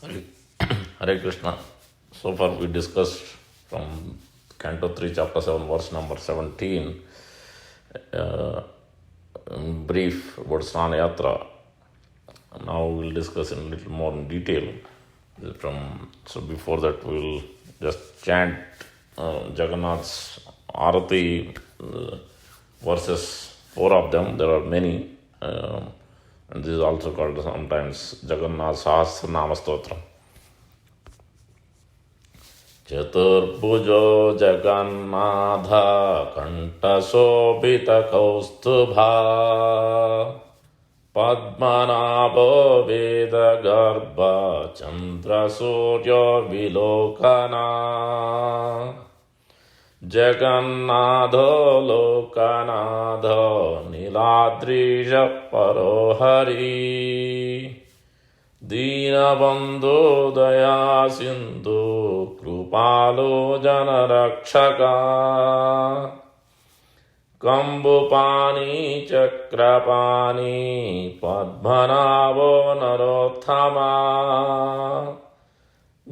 Hare Hare Krishna. So far we discussed from Canto 3, Chapter 7, verse number 17, in brief about Snana Yatra. Now we'll discuss in a little more in detail. So before that we'll just chant Jagannath's Arati verses, four of them. There are many. And this is also called sometimes Jagannath Sahasranama Stotram. चतुर्भुजो Jagannath कण्ठशोभितकौस्तुभा पद्मनाभो Vedgarbh चन्द्रसूर्यविलोकना जगन्नाथो लोकनाथो नीलाद्रिज परो हरि दीनबन्धो दया सिन्धु कृपालो जनरक्षका कम्बुपाणि चक्रपाणि पद्मनाभो नरोत्तमा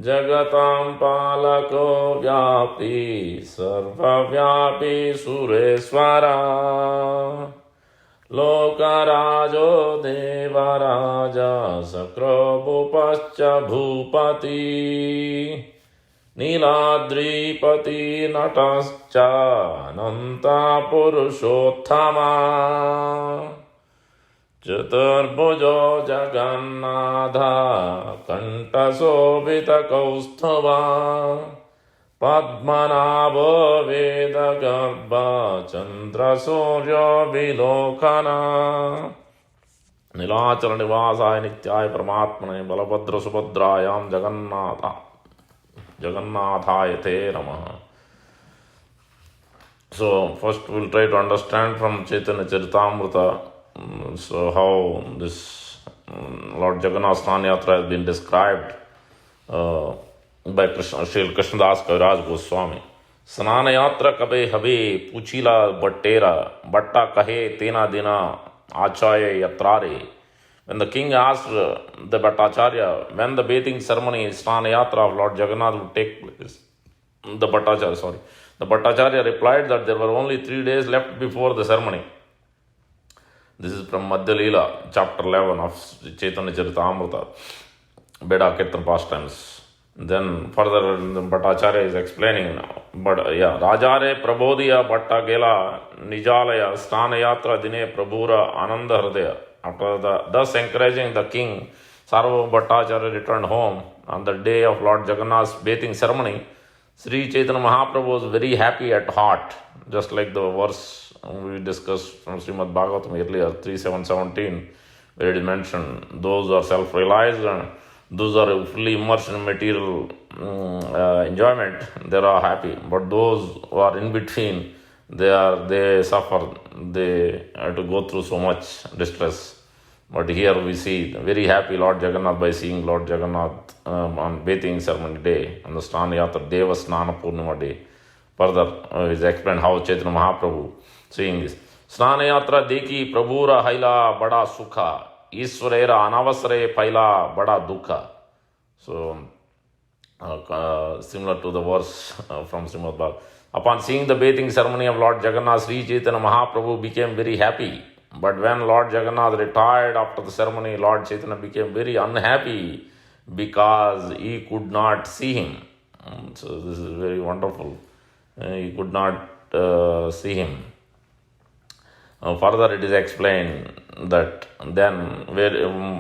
जगतां पालको व्यापी सर्वव्यापी सुरेश्वरा लोकराजो देवराजा सक्रोभुपश्च भूपति नीलाद्रिपति नटश्च अनन्ता पुरुषोत्तमा चतुर्भुजो जगन्नाथ कण्ठशोभितकौस्तुभा पद्मनाभो वेदगर्भ चन्द्रसूर्यविलोकना नीलाचल निवासाय नित्याय परमात्मने बलभद्र सुभद्रायां जगन्नाथाय ते नमः. So first we'll try to understand from Chaitanya Charitamrita so how this Lord Jagannath Snana Yatra has been described by Sri Krishnadas Kaviraj Goswami. Snana Yatra kabe habe puchila battera batta kahe tena dina achaya yatrare. When the king asked the Bhattacharya when the bathing ceremony Snana Yatra of Lord Jagannath would take place, the Bhattacharya replied that there were only 3 days left before the ceremony. This is from Madhya Leela, chapter 11 of Chaitanya Charitamrita, Beda Kirtan pastimes. Then further the Bhattacharya is explaining now. But Rajare Prabodhiya Bhatta Gela Nijalaya Snana Yatra Dine Prabhura Ananda Hridaya. After thus encouraging the king, Sarva Bhattacharya returned home on the day of Lord Jagannath's bathing ceremony. Sri Chaitanya Mahaprabhu was very happy at heart, just like the verse we discussed from Srimad Bhagavatam earlier, 3.7.17, where it is mentioned, those who are self-realized and those who are fully immersed in material enjoyment, they are happy. But those who are in between, they suffer, they have to go through so much distress. But here we see very happy Lord Jagannath by seeing Lord Jagannath on bathing ceremony day, on the Snana Yatra, Deva Snana Purnima day. Further is explained how Chaitanya Mahaprabhu seeing this. Snana Yatra deki Prabhura haila bada sukha, Iswarera anavasare paila bada dukha. So, similar to the verse from Srimad Bhagavatam. Upon seeing the bathing ceremony of Lord Jagannath, Sri Chaitanya Mahaprabhu became very happy. But when Lord Jagannath retired after the ceremony, Lord Chaitanya became very unhappy because he could not see him. So this is very wonderful. He could not see him. Further it is explained that then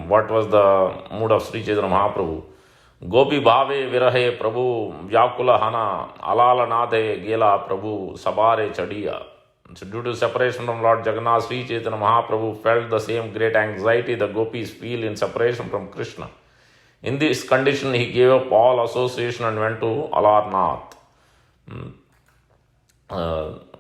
what was the mood of Sri Chaitanya Mahaprabhu? Gopi bhave virahe Prabhu vyakula hana alala nathe gela Prabhu sabare chadiya. So due to separation from Lord Jagannath, Sri Chaitanya Mahaprabhu felt the same great anxiety the gopis feel in separation from Krishna. In this condition, he gave up all association and went to Alarnath.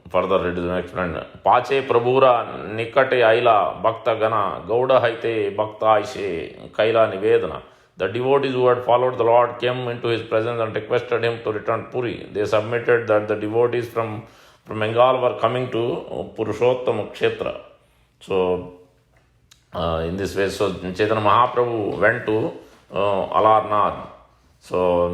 Further it is explained. Pache Prabhura Nikate Aila Bhakta Gana Gauda Haite Bhakta Aishe Kaila Nivedana. The devotees who had followed the Lord came into his presence and requested him to return Puri. They submitted that the devotees from Bengal were coming to Purushottam Kshetra. So, in this way, so Chaitanya Mahaprabhu went to Alarnath. So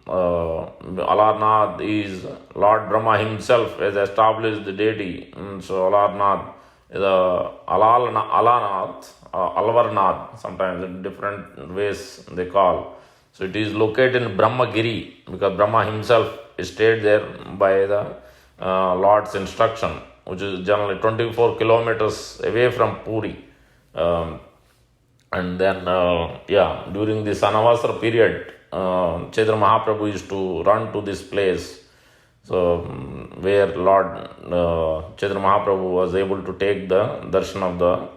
Alarnath is Lord Brahma himself has established the deity. So Alarnath is Alanath, Alvarnath, sometimes in different ways they call. So it is located in Brahmagiri because Brahma himself stayed there by the Lord's instruction, which is generally 24 kilometers away from Puri. Um, and then, during the Sanavasara period, Chaitanya Mahaprabhu used to run to this place. So, where Lord Chaitanya Mahaprabhu was able to take the darshan of the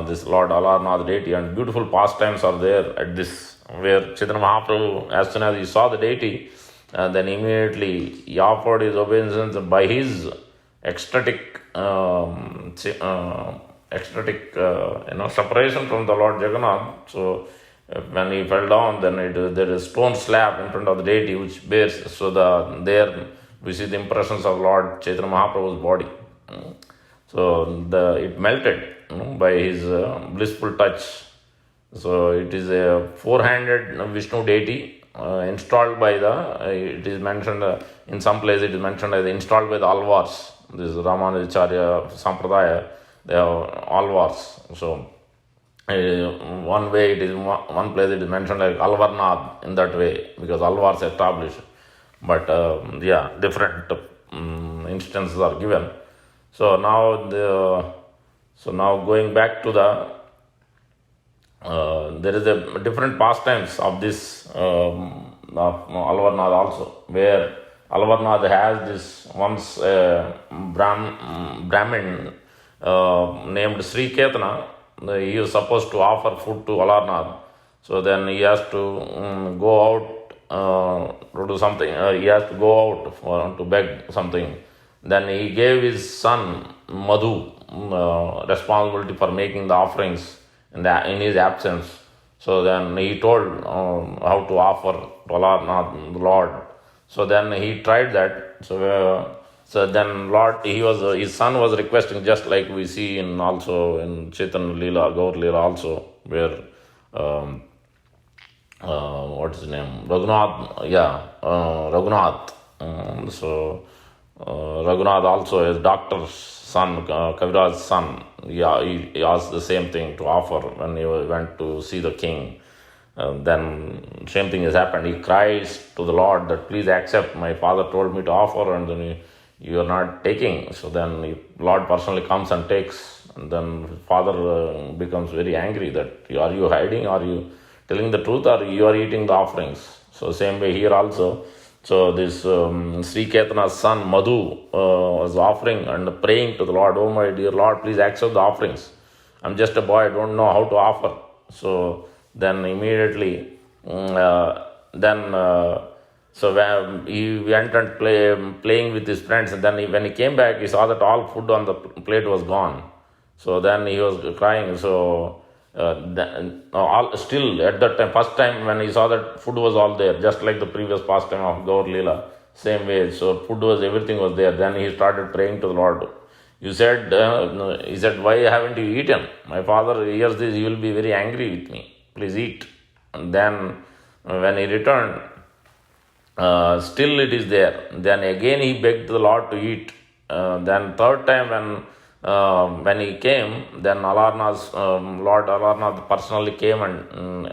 this Lord Alarnath deity, and beautiful pastimes are there at this, where Chaitanya Mahaprabhu, as soon as he saw the deity, then immediately he offered his obeisance by his ecstatic separation from the Lord Jagannath. So when he fell down, then there is stone slab in front of the deity which bears. So there we see the impressions of Lord Chaitanya Mahaprabhu's body. So it melted by his blissful touch. So it is a four-handed Vishnu deity installed by it is mentioned in some places, it is mentioned as installed by the Alvars. This Ramanujacharya Sampradaya, they have Alvars. So one way it is, one place it is mentioned like Alvarnath in that way, because Alvars established. But different instances are given. So now going back to there is a different pastimes of this Alvarnath also, where Alvarnath has this once Brahmin named Sri Ketana. He is supposed to offer food to Alarnath. So then he has to go out to do something. He has to go out to beg something. Then he gave his son Madhu responsibility for making the offerings in his absence. So then he told how to offer to Alarnath, the Lord. So then he tried that. So then Lord, his son was requesting, just like we see also in Chaitanya Leela, Gaur Leela also, where what's his name? Raghunath, Raghunath. Raghunath also, his doctor's son, Kaviraj's son, he asked the same thing to offer when he went to see the king. Then same thing has happened. He cries to the Lord that please accept. My father told me to offer, and then you are not taking. So then the Lord personally comes and takes, and then father becomes very angry that are you hiding? Are you telling the truth, or you are eating the offerings? So same way here also. So this Sri Ketana's son Madhu was offering and praying to the Lord, oh my dear Lord, please accept the offerings. I'm just a boy, I don't know how to offer. So then immediately, so when he went and playing with his friends, and then when he came back, he saw that all food on the plate was gone. So then he was crying. So still at that time, first time when he saw that food was all there, just like the previous pastime of Gaur Leela, same way. So everything was there. Then he started praying to the Lord. He said, why haven't you eaten? My father hears this, he will be very angry with me. Please eat. And then when he returned, still it is there. Then again he begged the Lord to eat. Then third time when he came, then Lord Alarnath personally came and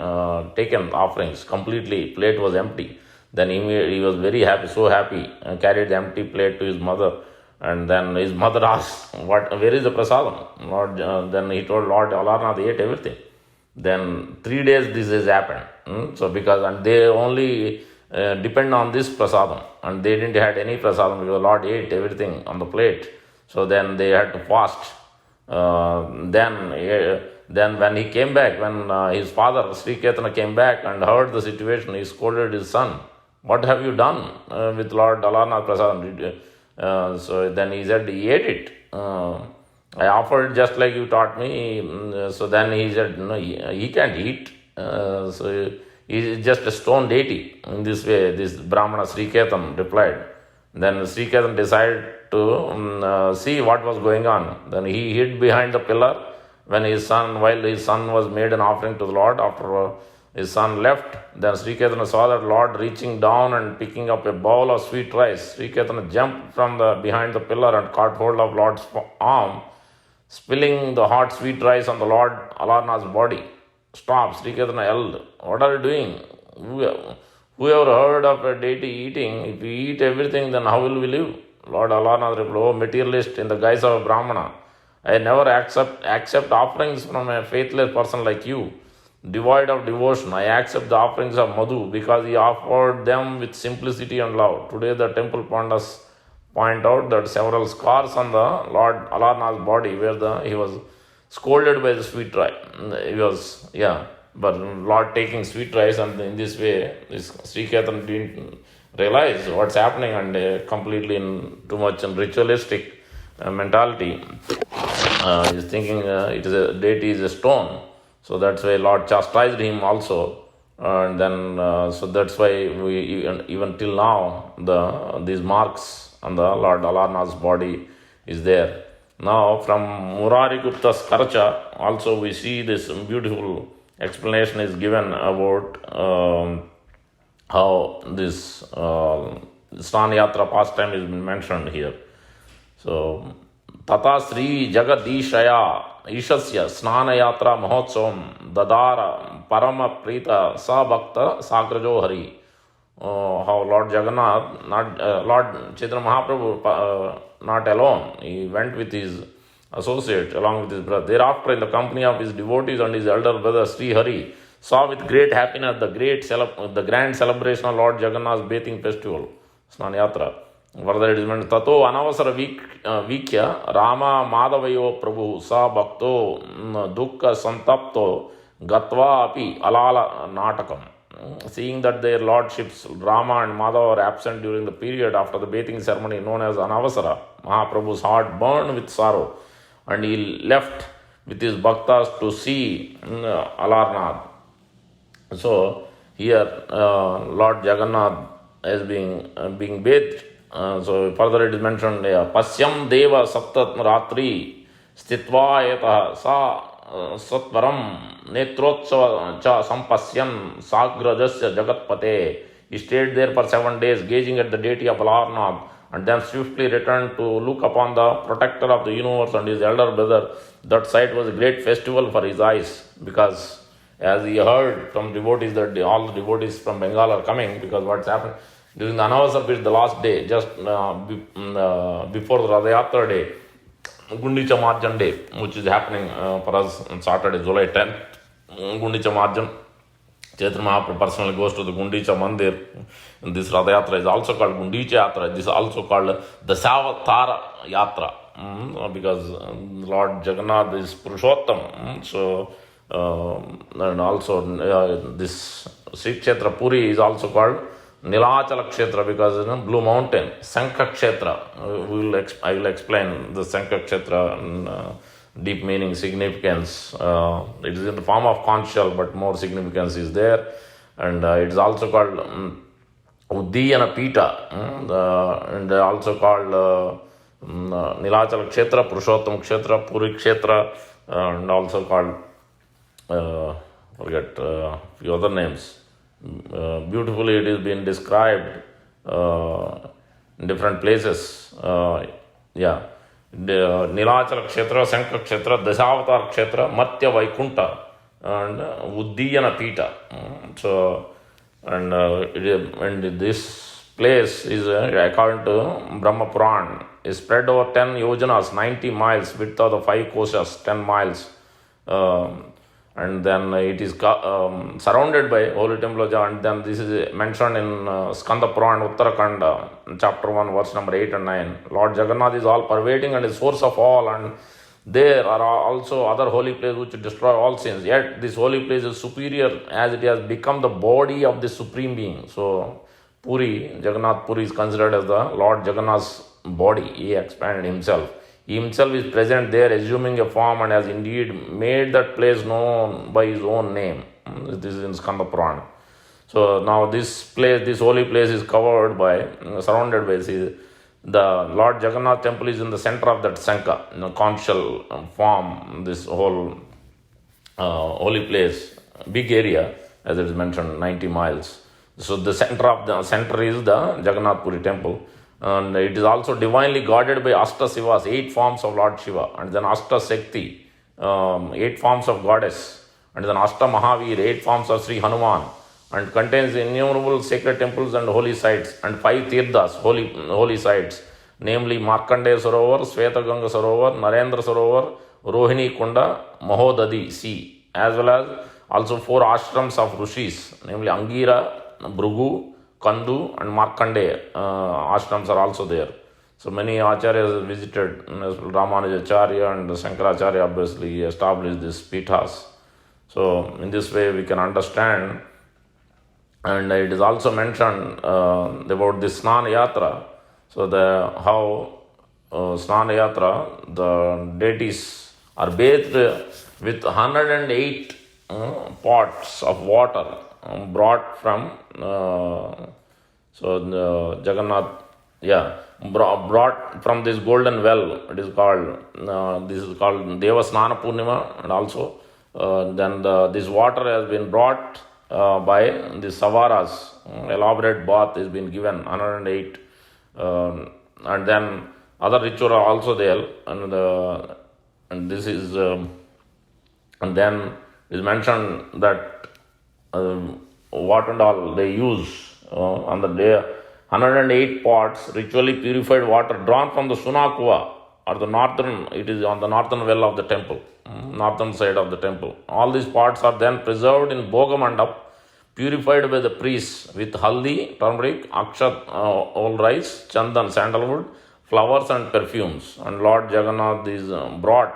taken offerings completely. Plate was empty. Then he was very happy, so happy, and carried the empty plate to his mother. And then his mother asked, where is the prasadam? Then he told Lord Alarnath ate everything. Then 3 days this has happened. So and they only depend on this prasadam, and they didn't had any prasadam because Lord ate everything on the plate. So then they had to fast. Then when he came back, when his father Sri Ketana came back and heard the situation, he scolded his son. What have you done with Lord Alarnath prasadam? So then he said he ate it. I offered just like you taught me. So then he said, no, he can't eat. So he is just a stone deity. In this way, this Brahmana Sri Ketan replied. Then Sri Ketan decided to see what was going on. Then he hid behind the pillar while his son was made an offering to the Lord after his son left. Then Sri Chaitanya saw that Lord reaching down and picking up a bowl of sweet rice. Sri Chaitanya jumped from behind the pillar and caught hold of Lord's arm, spilling the hot sweet rice on the Lord Alarnath's body. Stop, Sri Chaitanya yelled. What are you doing? Whoever heard of a deity eating? If we eat everything, then how will we live? Lord Alarnath replied, oh, materialist in the guise of a Brahmana, I never accept offerings from a faithless person like you, devoid of devotion. I accept the offerings of Madhu because he offered them with simplicity and love. Today the temple pandas point out that several scars on the Lord Alarnath's body where he was scolded by the sweet rice. But Lord taking sweet rice, and in this way, this Sri Chaitanya didn't realize what's happening, and completely in too much in ritualistic mentality. He's thinking it is a deity is a stone, so that's why Lord chastised him also, and then so that's why we even till now these marks on the Lord Alarnath's body is there. Now from Murari Gupta's Karcha also we see this beautiful explanation is given about how this Snan Yatra pastime is mentioned here. So, Tata Sri Jagadishaya Ishasya Snana Yatra Mahotsavam Dadara Parama Prita Sa Bhakta Sakrajo Hari. How Lord Jagannath, Lord Chaitanya Mahaprabhu, not alone, he went with his associate along with his brother. Thereafter, in the company of his devotees and his elder brother Sri Hari, saw with great happiness the grand celebration of Lord Jagannath's bathing festival, Snan Yatra. Further it is mentioned, Tato Anavasara Vikya Rama Madhavayo Prabhu Sa Bhakto Dukkha Santapto Gatva Api Alala Natakam. Seeing that their lordships Rama and Madhava were absent during the period after the bathing ceremony known as Anavasara, Mahaprabhu's heart burned with sorrow, and he left with his bhaktas to see Alarnath. So here Lord Jagannath is being bathed. So further it is mentioned, Pasyam Deva Saptat Ratri Stitva Yatah Sa Satvaram Netrotsava Cha Sampasyan Sagrajasya Jagatpate. He stayed there for 7 days gazing at the deity of Alarnath, and then swiftly returned to look upon the protector of the universe and his elder brother. That sight was a great festival for his eyes, because as he heard from devotees that all the devotees from Bengal are coming, because what's happened during the Anavasara period, the last day, just before the Radha Yatra day, Gundicha Marjan day, which is happening for us on Saturday, July 10th. Gundicha Marjan, Chaitanya Mahaprabhu personally goes to the Gundicha Mandir. And this Radha Yatra is also called Gundicha Yatra. This is also called the Savatara Yatra, because Lord Jagannath is Purushottam. So, and also this Sri Kshetra Puri is also called Nilachala Kshetra, because Blue Mountain, Sankha Kshetra. I will explain the Sankha Kshetra deep meaning, significance. It is in the form of conch shell, but more significance is there. And it is also called Uddiyana Pita, and also called Nilachala Kshetra, Purushottam Kshetra, Puri Kshetra, and also called, forget a few other names. Beautifully it is being described in different places. The Nilachala Kshetra, Sankha Kshetra, Dasavatar Kshetra, Matya Vaikunta, and Uddiyana Pita. So, and this place is, according to Brahma Puran, is spread over 10 yojanas, 90 miles, width of the 5 koshas, 10 miles. And then it is surrounded by Holy Temple of Jagannath. And then this is mentioned in Skanda Puran, Uttarakhand, chapter 1, verse number 8 and 9. Lord Jagannath is all pervading and is source of all, and there are also other holy places which destroy all sins. Yet this holy place is superior as it has become the body of the Supreme Being. So Puri, Jagannath Puri is considered as the Lord Jagannath's body. He expanded himself. He himself is present there, assuming a form, and has indeed made that place known by his own name. This is in Skanda Puran. So now this place, this holy place is covered by, surrounded by, see, the Lord Jagannath temple is in the center of that Sankha, conch shell form, this whole holy place, big area. as it is mentioned, 90 miles. So the center is the Jagannath Puri temple. And it is also divinely guarded by Ashta Sivas, 8 forms of Lord Shiva, and then Ashta Shakti, 8 forms of goddess, and then Ashta Mahavir, 8 forms of Sri Hanuman, and contains innumerable sacred temples and holy sites, and 5 tirthas, holy sites, namely Markandeya Sarovar, Svetaganga Sarovar, Narendra Sarovar, Rohini Kunda, Mahodadi Sea, as well as also 4 ashrams of rishis, namely Angira, Bhrugu, Kandu, and Markandeya ashrams are also there. So many acharyas visited, Ramanujacharya and Shankaracharya obviously established these pithas. So in this way we can understand, and it is also mentioned about this Snana Yatra. So how Snana Yatra, the deities are bathed with 108 pots of water brought from Jagannath, brought from this golden well. It is called this is called Deva Snana Purnima, and also then this water has been brought by the Savaras. Elaborate bath has been given, 108, and then other rituals are also there, and this is and then is mentioned that what and all they use on the day. 108 pots, ritually purified water drawn from the Sunakuva, or the northern, it is on the northern well of the temple, northern side of the temple. All these pots are then preserved in Bhogamandap, purified by the priests with haldi, turmeric, akshat, all rice, chandan, sandalwood, flowers and perfumes. And Lord Jagannath is brought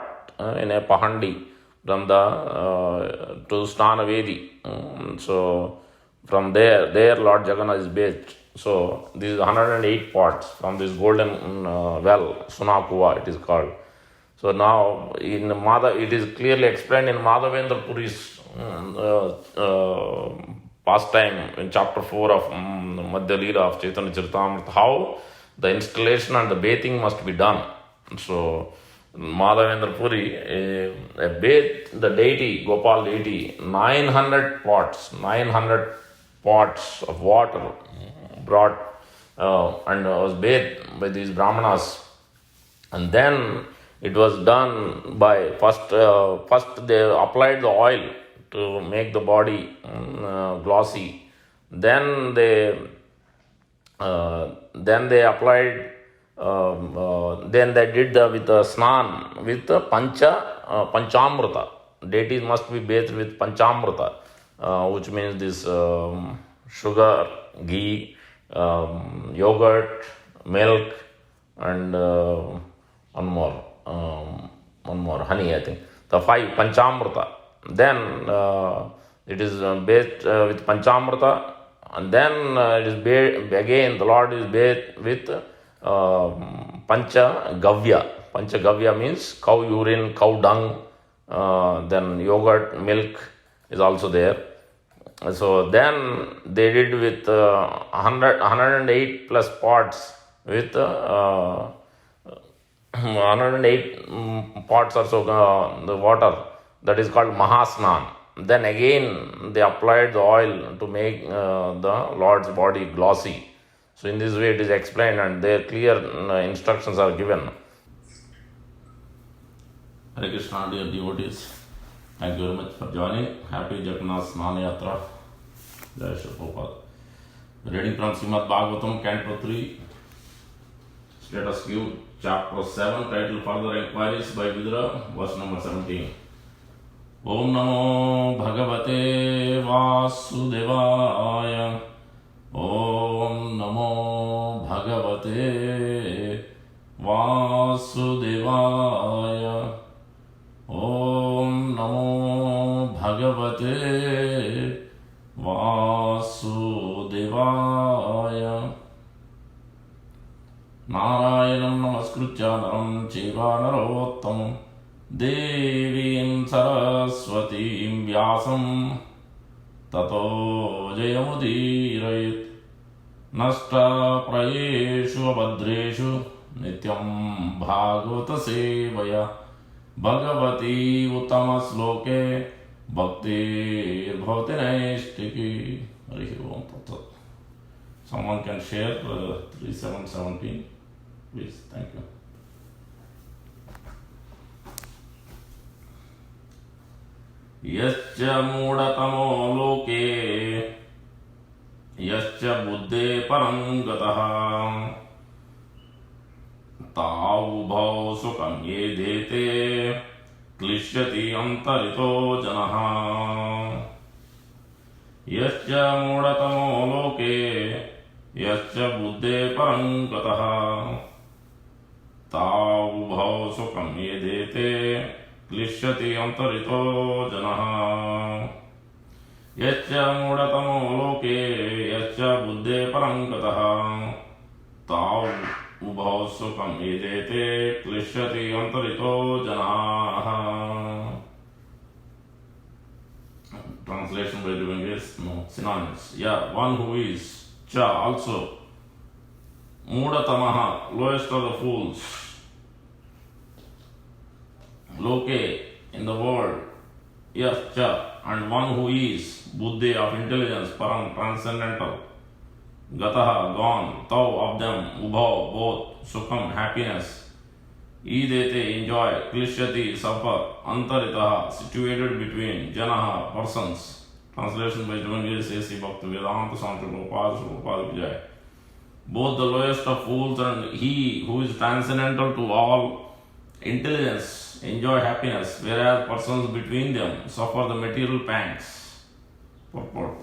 in a pahandi from the to Snanavedi. So from there Lord Jagannath is bathed. So these 108 pots from this golden well, Sunakuva it is called. So now in it is clearly explained in Madhavendra Puri's pastime in chapter 4 of Madhya Leela of Chaitanya Charitamrita, how the installation and the bathing must be done. So Madhavendra Puri bathed the deity, Gopal deity, 900 pots of water brought and was bathed by these Brahmanas. And then it was done by first they applied the oil to make the body glossy. Then they applied. Then they did with the snan with the panchamrita. Deities must be bathed with panchamrita, which means this sugar, ghee, yogurt, milk, and one more honey, I think. The 5 panchamrita. Then it is bathed with panchamrita, and then it is bathed again. The Lord is bathed with pancha gavya. Pancha gavya means cow urine, cow dung. Then yogurt, milk is also there. So then they did with 108 plus pots with 108 pots or so the water, that is called Mahasnan. Then again they applied the oil to make the Lord's body glossy. So in this way it is explained, and their clear instructions are given. Hare Krishna, dear devotees. Thank you very much for joining. Happy Jagannath Snana Yatra. Jai Shri Prabhupada. Reading from Srimad Bhagavatam, Canto 3, Status Q, Chapter 7, title Further Inquiries by Vidura, verse number 17. Om Namo Bhagavate Vasudevaya. Om Namo Bhagavate Vasudevaya. Om Namo Bhagavate Vasudevaya. Narayanam namaskritya naram chaiva narottamam devim saraswatim vyasam tato jayamudirayat nasta prayeshu abhadreshu nityam bhagavata sevaya bhagavati uttama sloke Bhaktir Bhavati Naistiki. Hari Om Tat Sat. Someone can share 3717, please. Thank you. यश्च मूढतमो लोके यश्च बुद्धे परं गतः तावुभौ सुखं ये देते क्लिश्यति अन्तरितो जनः यश्च मूढतमो लोके यश्च बुद्धे परं गतः तावुभौ सुखं ये देते क्लिश्यति अन्तरितो जनः यच्च मूढतमो लोके यच्च बुद्धे परं गतः तावुभौ सुखं यजेते क्लिश्यति अन्तरितो जनाः. Translation by doing is no synonyms. Yeah, one who is cha also. Moodatamaha, lowest of the fools. Loke, in the world, yes, cha, and one who is buddhi of intelligence, param, transcendental, gataha, gone, tau, of them, ubhau, both, sukham, happiness, idete, enjoy, klishyati, suffer, antaritaha, situated between, janaha, persons. Translation by Devangiri Sesi Bhakti Vedanta Swami Prabhupada Ki Jai. Both the lowest of fools and he who is transcendental to all intelligence enjoy happiness, whereas persons between them suffer the material pangs. Purport.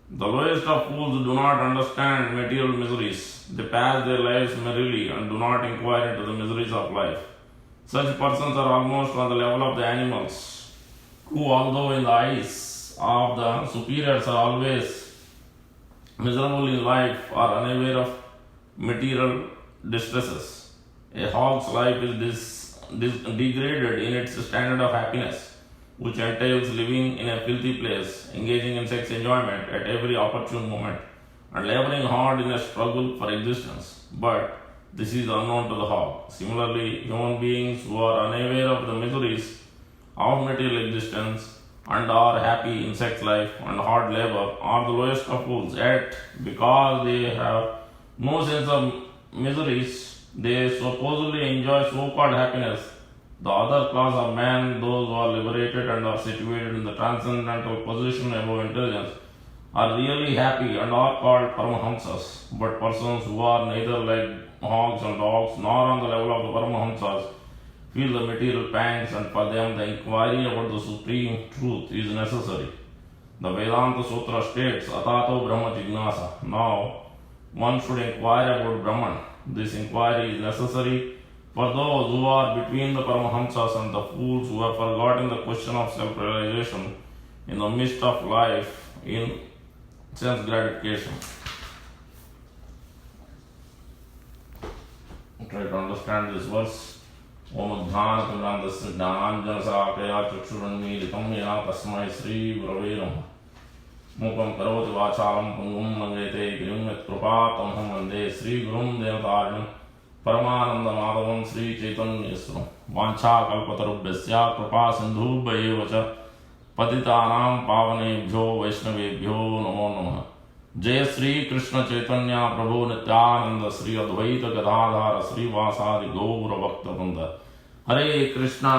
The lowest of fools do not understand material miseries. They pass their lives merrily and do not inquire into the miseries of life. Such persons are almost on the level of the animals, who, although in the eyes of the superiors are always miserable in life, are unaware of material distresses. A hog's life is degraded in its standard of happiness, which entails living in a filthy place, engaging in sex enjoyment at every opportune moment, and laboring hard in a struggle for existence. But this is unknown to the hog. Similarly, human beings who are unaware of the miseries of material existence and are happy in sex life and hard labor are the lowest of fools. Yet, because they have no sense of miseries, they supposedly enjoy so-called happiness. The other class of men, those who are liberated and are situated in the transcendental position above intelligence, are really happy and are called Paramahamsas. But persons who are neither like hogs and dogs nor on the level of the Paramahamsas feel the material pangs, and for them the inquiry about the supreme truth is necessary. The Vedanta Sutra states, Atato Brahma Jignasa. Now, one should inquire about Brahman. This inquiry is necessary for those who are between the Paramahamsas and the fools who have forgotten the question of self-realization in the midst of life in sense gratification. Try to understand this verse. Om Adhana Kundandasya Jnananjana Sakaya Chakshurunmilitam Yena Tasmai Sri Gurave Namaha. Mukam Karoti Vachalam Pungum Mangete Girim Yat Krupatam Vande Sri Gurum Devatarinam Paramananda Madhavam Sri Chaitanya Yasram Vancha Kalpatarubhyasya Krupa Sindhubhaya Vacha Patitanam Pavanebhyo Vaishnavebhyo Namo Namaha. Jai Sri Krishna Chaitanya Prabhu Nityananda Sri Advaita Gadadhara Sri Vasadi Gaura Bhakta Vrinda. Hare Krishna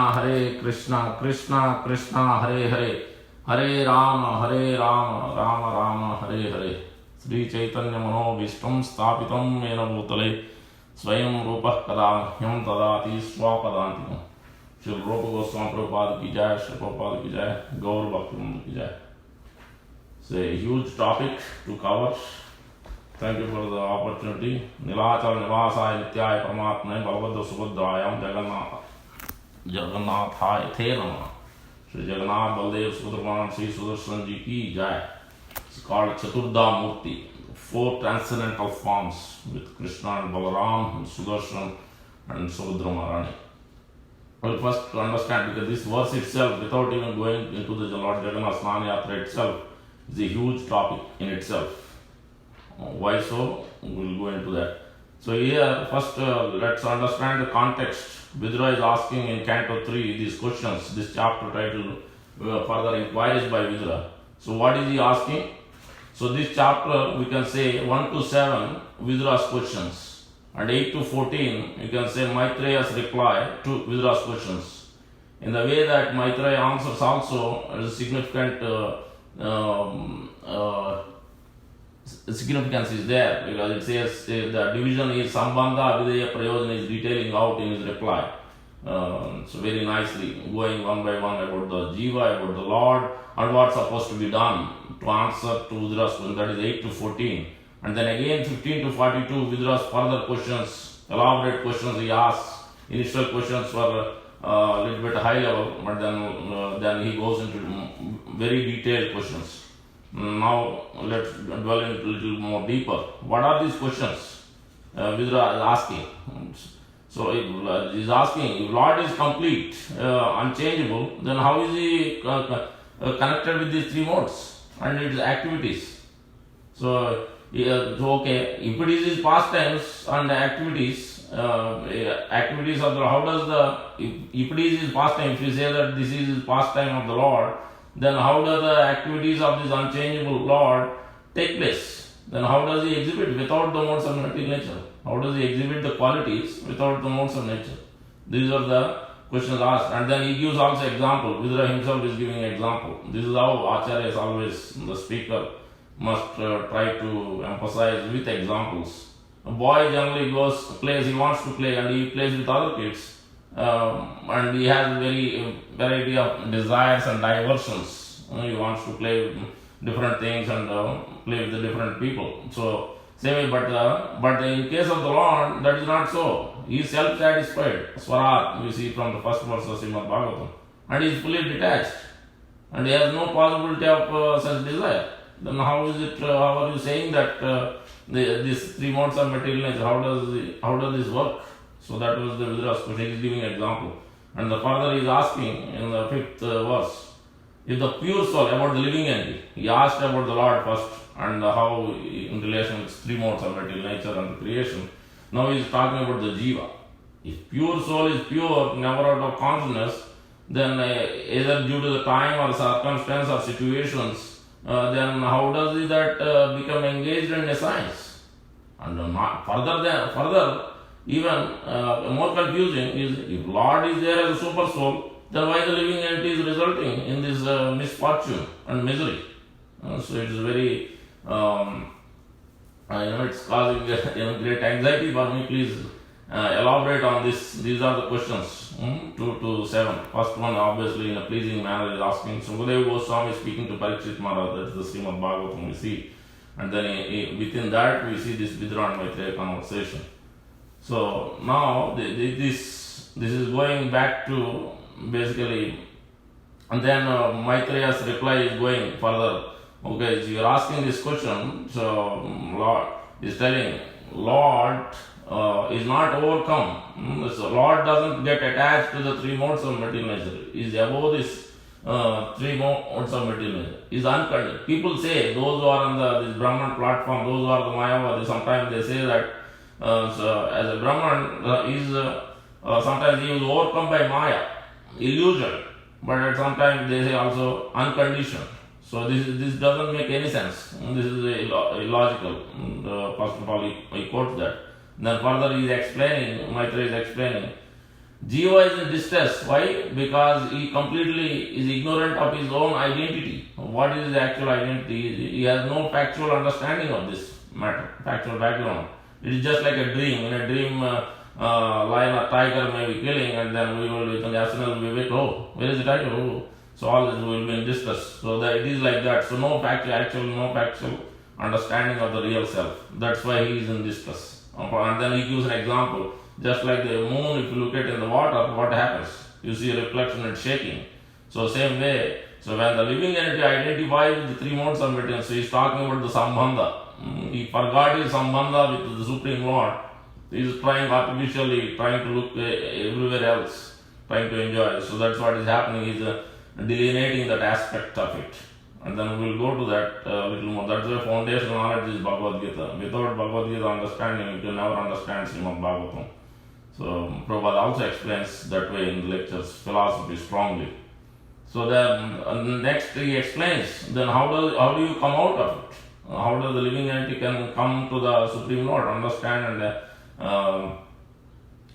Krishna Krishna Hare Hare Hare Rama Rama Rama Hare Hare. Sri Chaitanya Mano Vishtam Stapitam Mena Bhutale Swayam Rupa Kadamhyam Tadati Swapadantikam. Shri Rupa Goswami Prabhupada Ki Jai, Shri Prabhupada Ki Jai, Gaur Bhakta Vrinda Ki Jai. It's a huge topic to cover. Thank you for the opportunity. Nilachal Nivasaya Nityaya Paramatmane Bhalabhadra Subhadrayam Jagannathaya The Namah. Shri Jagannath Baldev Subhadraman Sri Sudarshan Ji Ki Jai. It's called Chaturdha Murti. 4 transcendental forms with Krishna and Balaram and Sudarshan and Subhadra Maharani. Well, first to understand, because this verse itself, without even going into the Lord Jagannath Snana Yatra itself, is a huge topic in itself. Why so? We'll go into that. So here, first let's understand the context. Vidura is asking in Canto 3 these questions, this chapter titled further inquiries by Vidura. So what is he asking? So this chapter we can say 1 to 7 Vidura's questions, and 8 to 14 you can say Maitreya's reply to Vidura's questions. In the way that Maitreya answers also is significant significance is there, because it says the division is Sambandha Avideya Prayojana is detailing out in his reply. So very nicely going one by one about the Jiva, about the Lord, and what's supposed to be done to answer to Vidura's question. That is 8 to 14. And then again 15 to 42 Vidura's further questions, elaborate questions he asks. Initial questions were a little bit high level, but then he goes into very detailed questions. Now let's dwell in a little more deeper. What are these questions Vidura is asking? So he's asking, if Lord is complete, unchangeable, then how is he connected with these three modes and its activities? So okay, if it is his pastimes and activities, activities of the, how does the, if it is his pastime, if you say that this is his pastime of the Lord, then how does the activities of this unchangeable Lord take place? Then how does he exhibit without the modes of material nature? How does he exhibit the qualities without the modes of nature? These are the questions asked. And then he gives also example. Vidura himself is giving an example. This is how Acharya is always, the speaker must try to emphasize with examples. A boy generally plays, he wants to play, and he plays with other kids. And he has very variety of desires and diversions. He wants to play different things and play with the different people. So same way, but in case of the Lord, that is not so. He is self-satisfied. Swarat, we see from the first verse of Srimad Bhagavatam, and he is fully detached, and he has no possibility of such desire. Then how is it? How are you saying that these three modes of material nature? How does this work? So that was the Vidura's question. He is giving an example, and the further he is asking in the 5th verse, if the pure soul, about the living entity, he asked about the Lord first and how in relation with three modes of material nature and creation. Now he is talking about the Jiva. If pure soul is pure, never out of consciousness, then either due to the time or circumstance or situations, then how does he that become engaged in a science? And further, even more confusing is, if Lord is there as a super soul, then why the living entity is resulting in this misfortune and misery? So it is very, it's causing great anxiety for me. Please elaborate on this. These are the questions, 2 to 7. First one, obviously, in a pleasing manner, is asking. Sukadeva Goswami speaking to Parikshit Maharaj, that is the Srimad Bhagavatam we see. And then within that, we see this Vidura and Maitreya conversation. So now this is going back to basically, and then Maitreya's reply is going further. Okay, so you are asking this question. So Lord is telling, Lord is not overcome. So Lord doesn't get attached to the three modes of material nature. He is above this three modes of material nature. He is unconditioned. People say, those who are on this Brahman platform, those who are the Mayavadi, sometimes they say that so as a Brahman, sometimes he is overcome by Maya, illusion, but sometimes they say also unconditioned. So this doesn't make any sense. This is illogical. First of all, he quotes that. Then further he is explaining, Maitreya is explaining, Jiva is in distress. Why? Because he completely is ignorant of his own identity. What is his actual identity? He has no factual understanding of this matter, factual background. It is just like a dream. In a dream, lion or tiger may be killing, and then we will, as soon as we wake, oh, where is the tiger? Oh. So all this will be in distress. So that it is like that. So no factual understanding of the real self. That's why he is in distress. And then he gives an example. Just like the moon, if you look at it in the water, what happens? You see a reflection, it's shaking. So same way, so when the living entity identifies with the three modes of material, so he's talking about the Sambandha. He forgot his Sambandha with the Supreme Lord. He is artificially trying to look everywhere else, trying to enjoy. So that's what is happening, he's delineating that aspect of it. And then we will go to that little more. That's why foundational knowledge is Bhagavad Gita. Without Bhagavad Gita understanding, you can never understand Srimad Bhagavatam. So Prabhupada also explains that way in the lectures, philosophy strongly. So then next he explains, then how do you come out of it? How does the living entity can come to the Supreme Lord, understand and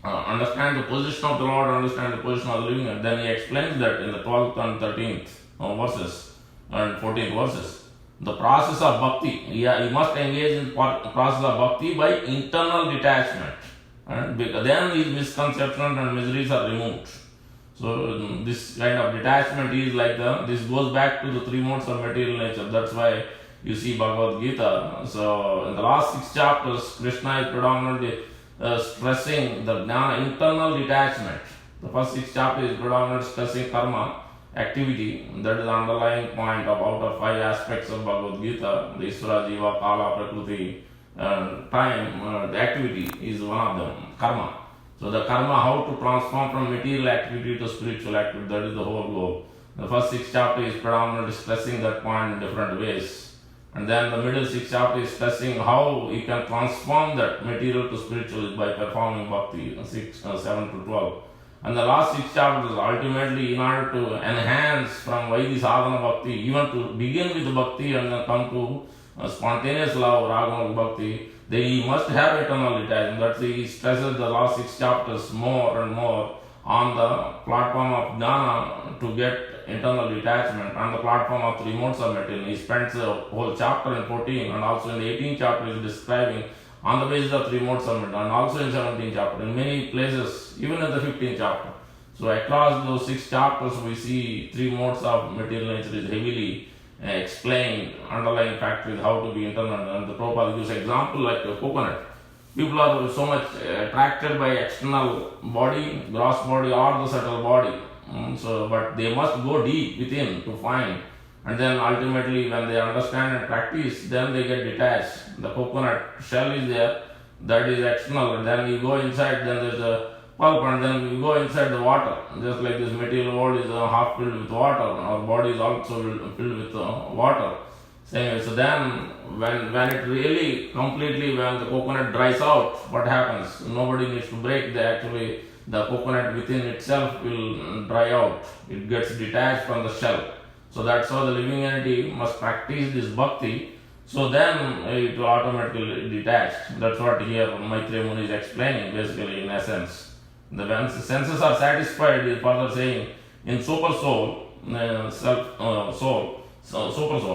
understand the position of the Lord, understand the position of the living entity? Then he explains that in the 12th and 13th verses and 14th verses. The process of bhakti, he must engage in process of bhakti by internal detachment. And then his misconceptions and miseries are removed. So this kind of detachment is like this goes back to the three modes of material nature. That's why you see Bhagavad Gita. So in the last 6 chapters, Krishna is predominantly stressing the jnana, internal detachment. The first 6 chapters is predominantly stressing karma, activity. That is the underlying point of out of 5 aspects of Bhagavad Gita. The Isvara, Jiva, Kala, Prakriti, time, the activity is one of them, karma. So the karma, how to transform from material activity to spiritual activity, that is the whole goal. The first 6 chapters is predominantly stressing that point in different ways. And then the middle 6 chapters is stressing how you can transform that material to spiritual by performing bhakti, 7 to 12. And the last 6 chapters ultimately in order to enhance from Vaidhi sadhana bhakti, even to begin with bhakti and then come to spontaneous love, raga bhakti, then he must have eternal detachment. That's why he stresses the last 6 chapters more and more on the platform of jnana to get internal detachment, on the platform of 3 modes of material. He spends a whole chapter in 14 and also in the 18th chapter he is describing on the basis of 3 modes of material, and also in 17th chapter, in many places, even in the 15th chapter. So across those 6 chapters we see 3 modes of material nature is heavily explained, underlying factor is how to be internal. And the Prabhupada gives example like a coconut. People are so much attracted by external body, gross body or the subtle body. But they must go deep within to find. And then ultimately when they understand and practice, then they get detached. The coconut shell is there, that is external. And then you go inside, then there's a pulp, and then we go inside the water. Just like this material world is half filled with water, our body is also filled with water. Same way. So then when it really completely, when the coconut dries out, what happens? Nobody needs to break. The coconut within itself will dry out. It gets detached from the shell. So that's how the living entity must practice this bhakti. So then it will automatically detach. That's what here Maitreya Muni is explaining basically in essence. The senses are satisfied, is further saying, in super soul, super soul,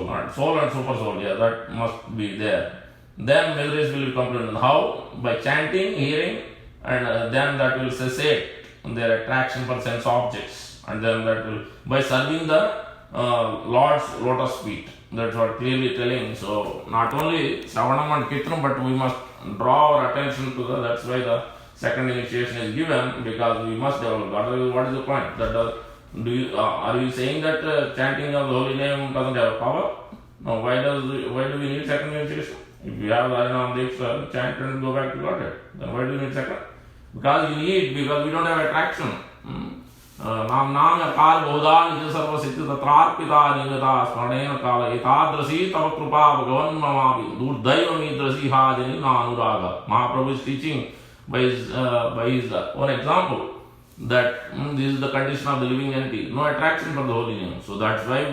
not soul and super soul, that must be there. Then miseries will be completed. How? By chanting, hearing, and then that will cessate their attraction for sense objects. And then that will, by serving the Lord's lotus feet. That's what clearly telling. So not only Shravanam and Kirtanam, but we must draw our attention to that's why the second initiation is given, because we must develop. Otherwise, what is the point? Are you saying that chanting of the holy name doesn't have power? No. Why do we need second initiation? If you have Harinam Diksha, chant and go back to Godhead. Then why do you need second? Because we don't have attraction. नाम यकार बोधा निज सर्व सिद्धि तत्रार्पिता निगता स्मरणेन काल एतादृशी तव कृपा भगवन् ममापि दुर्दैव मीदृशी हा जनि नानुराग. Mahaprabhu is teaching by his own example that this is the condition of the living entity, no attraction for the holy name. So that's why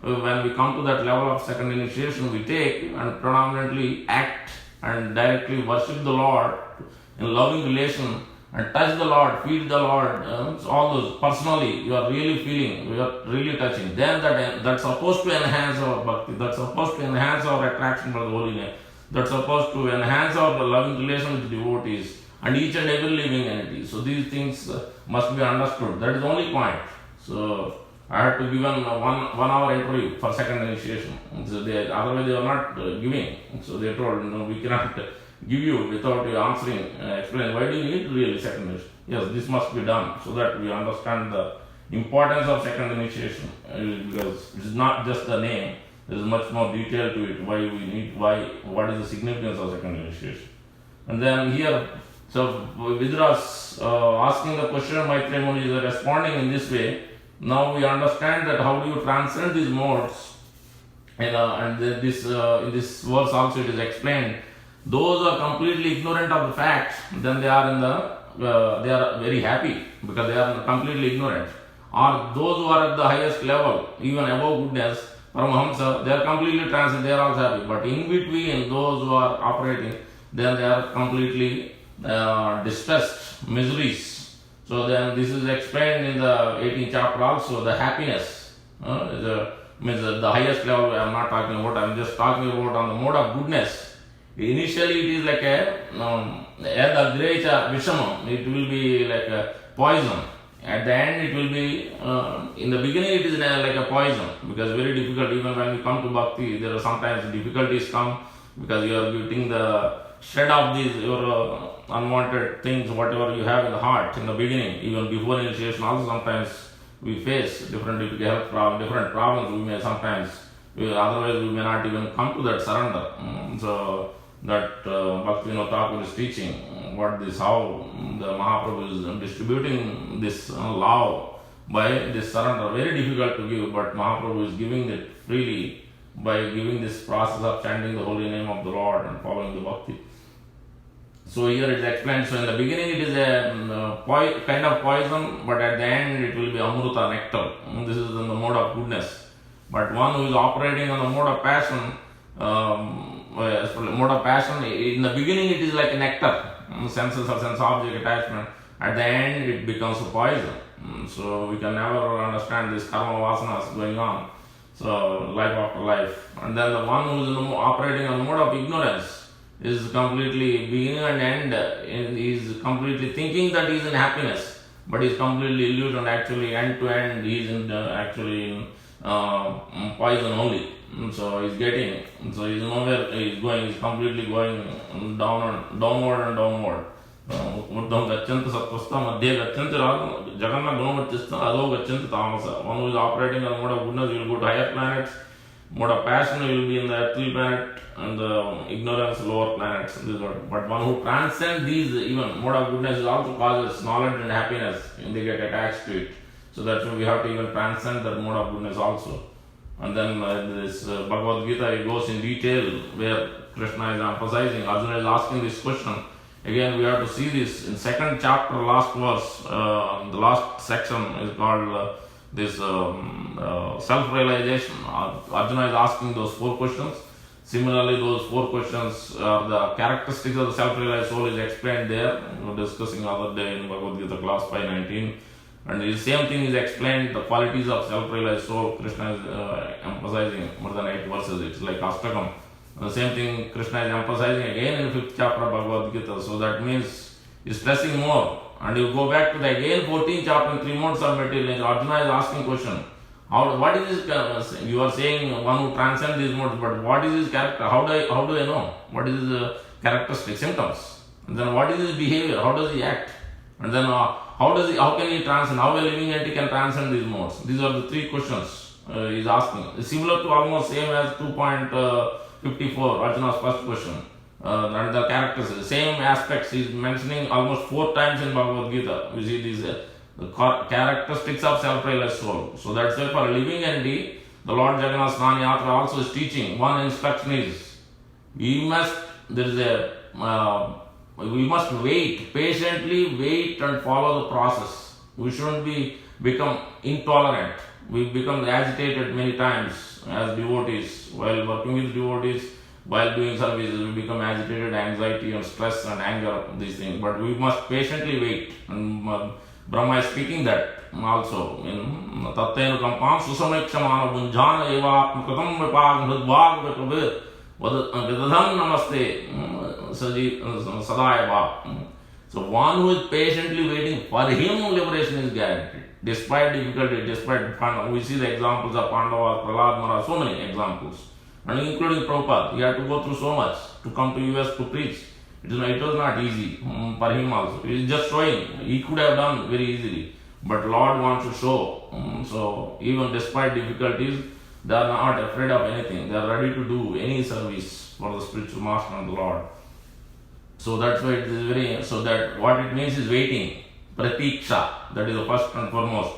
when we come to that level of second initiation, we take and predominantly act and directly worship the Lord in loving relation and touch the Lord, feed the Lord, all those personally you are really feeling, you are really touching. Then that's supposed to enhance our bhakti, that's supposed to enhance our attraction for the holy name, that's supposed to enhance our loving relation with the devotees and each and every living entity. So these things must be understood. That is the only point. So I had to give one hour interview for second initiation. So otherwise they are not giving. So they told, no, we cannot give you without you answering, explain why do you need really second initiation. Yes, this must be done so that we understand the importance of second initiation, because it is not just the name, there is much more detail to it, what is the significance of second initiation. And then here, so Viduras asking the question, Maitreya Muni is responding in this way. Now we understand that how do you transcend these modes, and this in this verse also it is explained. Those who are completely ignorant of the facts, then they are they are very happy because they are completely ignorant. or those who are at the highest level, even above goodness, Paramahamsa, they are completely transcendent, they are also happy. But in between, those who are operating, then they are completely distressed, miseries. So then this is explained in the 18th chapter also, the happiness. Means the highest level I am not talking about, I am just talking about on the mode of goodness. Initially it is like a Grecha Vishamam, it will be like a poison. At the end it will be, in the beginning it is like a poison, because very difficult, even when we come to bhakti, there are sometimes difficulties come, because you are getting the shred of these, your unwanted things, whatever you have in the heart in the beginning, even before initiation also sometimes we face different health problems, different problems we may sometimes, otherwise we may not even come to that surrender. So that Bhaktivinoda Thakur is teaching, what this, how the Mahaprabhu is distributing this love by this surrender. Very difficult to give, but Mahaprabhu is giving it freely by giving this process of chanting the holy name of the Lord and following the bhakti. So here it is explained, so in the beginning it is a kind of poison, but at the end it will be amruta, nectar. This is in the mode of goodness. But one who is operating on the mode of passion, in the beginning it is like a nectar, senses or sense object attachment. At the end it becomes a poison. So we can never understand this karma vasanas going on. So life after life. And then the one who is operating on the mode of ignorance is completely beginning and end, he is completely thinking that he is in happiness, but he is completely illusioned. Actually end to end he is in actually in poison only. So he is getting, so he is nowhere he is going, he is completely going downward and downward. Uddham gacchanta sattvastha madhye gacchanta jaganna gunavatistha adho gacchanta tamasa. One who is operating on the mode of goodness, he will go to higher planets. Mode of passion will be in the earthly planet, and the ignorance lower planets. But one who transcends these, even mode of goodness, is also causes knowledge and happiness, and they get attached to it. So that's why we have to even transcend that mode of goodness also. And then this Bhagavad Gita, it goes in detail where Krishna is emphasizing, Arjuna is asking this question. Again, we have to see this in second chapter, last verse, the last section is called self-realization. Arjuna is asking those 4 questions. Similarly, those 4 questions are the characteristics of the self-realized soul is explained there. We were discussing the other day in Bhagavad Gita class 519. And the same thing is explained, the qualities of self-realized soul. Krishna is emphasizing more than 8 verses. It's like Astakam. The same thing Krishna is emphasizing again in the 5th chapter of Bhagavad Gita. So that means he's stressing more. And you go back to the again 14th chapter, 3 modes of material. Arjuna is asking question. What is his, you are saying one who transcends these modes, but what is his character? How do I know? What is his characteristic symptoms? And then what is his behavior? How does he act? And then how can he transcend? How a living entity can transcend these modes? These are the 3 questions he is asking. It's similar to almost same as 2.54, Arjuna's first question. And the characters, the same aspects he is mentioning almost 4 times in Bhagavad Gita. You see these the characteristics of self-realized soul. So that's why for a living entity, the Lord Jagannath Snana Yatra also is teaching. One instruction is, we must wait, patiently wait and follow the process. We shouldn't become intolerant. We become agitated many times as devotees. While working with devotees, while doing services, we become agitated, anxiety and stress and anger, these things. But we must patiently wait. And Brahma is speaking that also in Tattenu Kampam Susamekshama Bunjana Eva Katam Vipag Hridvag Vikabir Vidadham Namaste Sadayava. So one who is patiently waiting, for him liberation is guaranteed. Despite difficulty, despite Pandava, we see the examples of Pandava, Prahlad Maharaj, so many examples. And including Prabhupada, he had to go through so much to come to US to preach. It was not easy for him also. He is just showing. He could have done very easily. But Lord wants to show. So even despite difficulties, they are not afraid of anything. They are ready to do any service for the spiritual master and the Lord. So that's why it is very, so that what it means is waiting. Pratiksha, that is the first and foremost.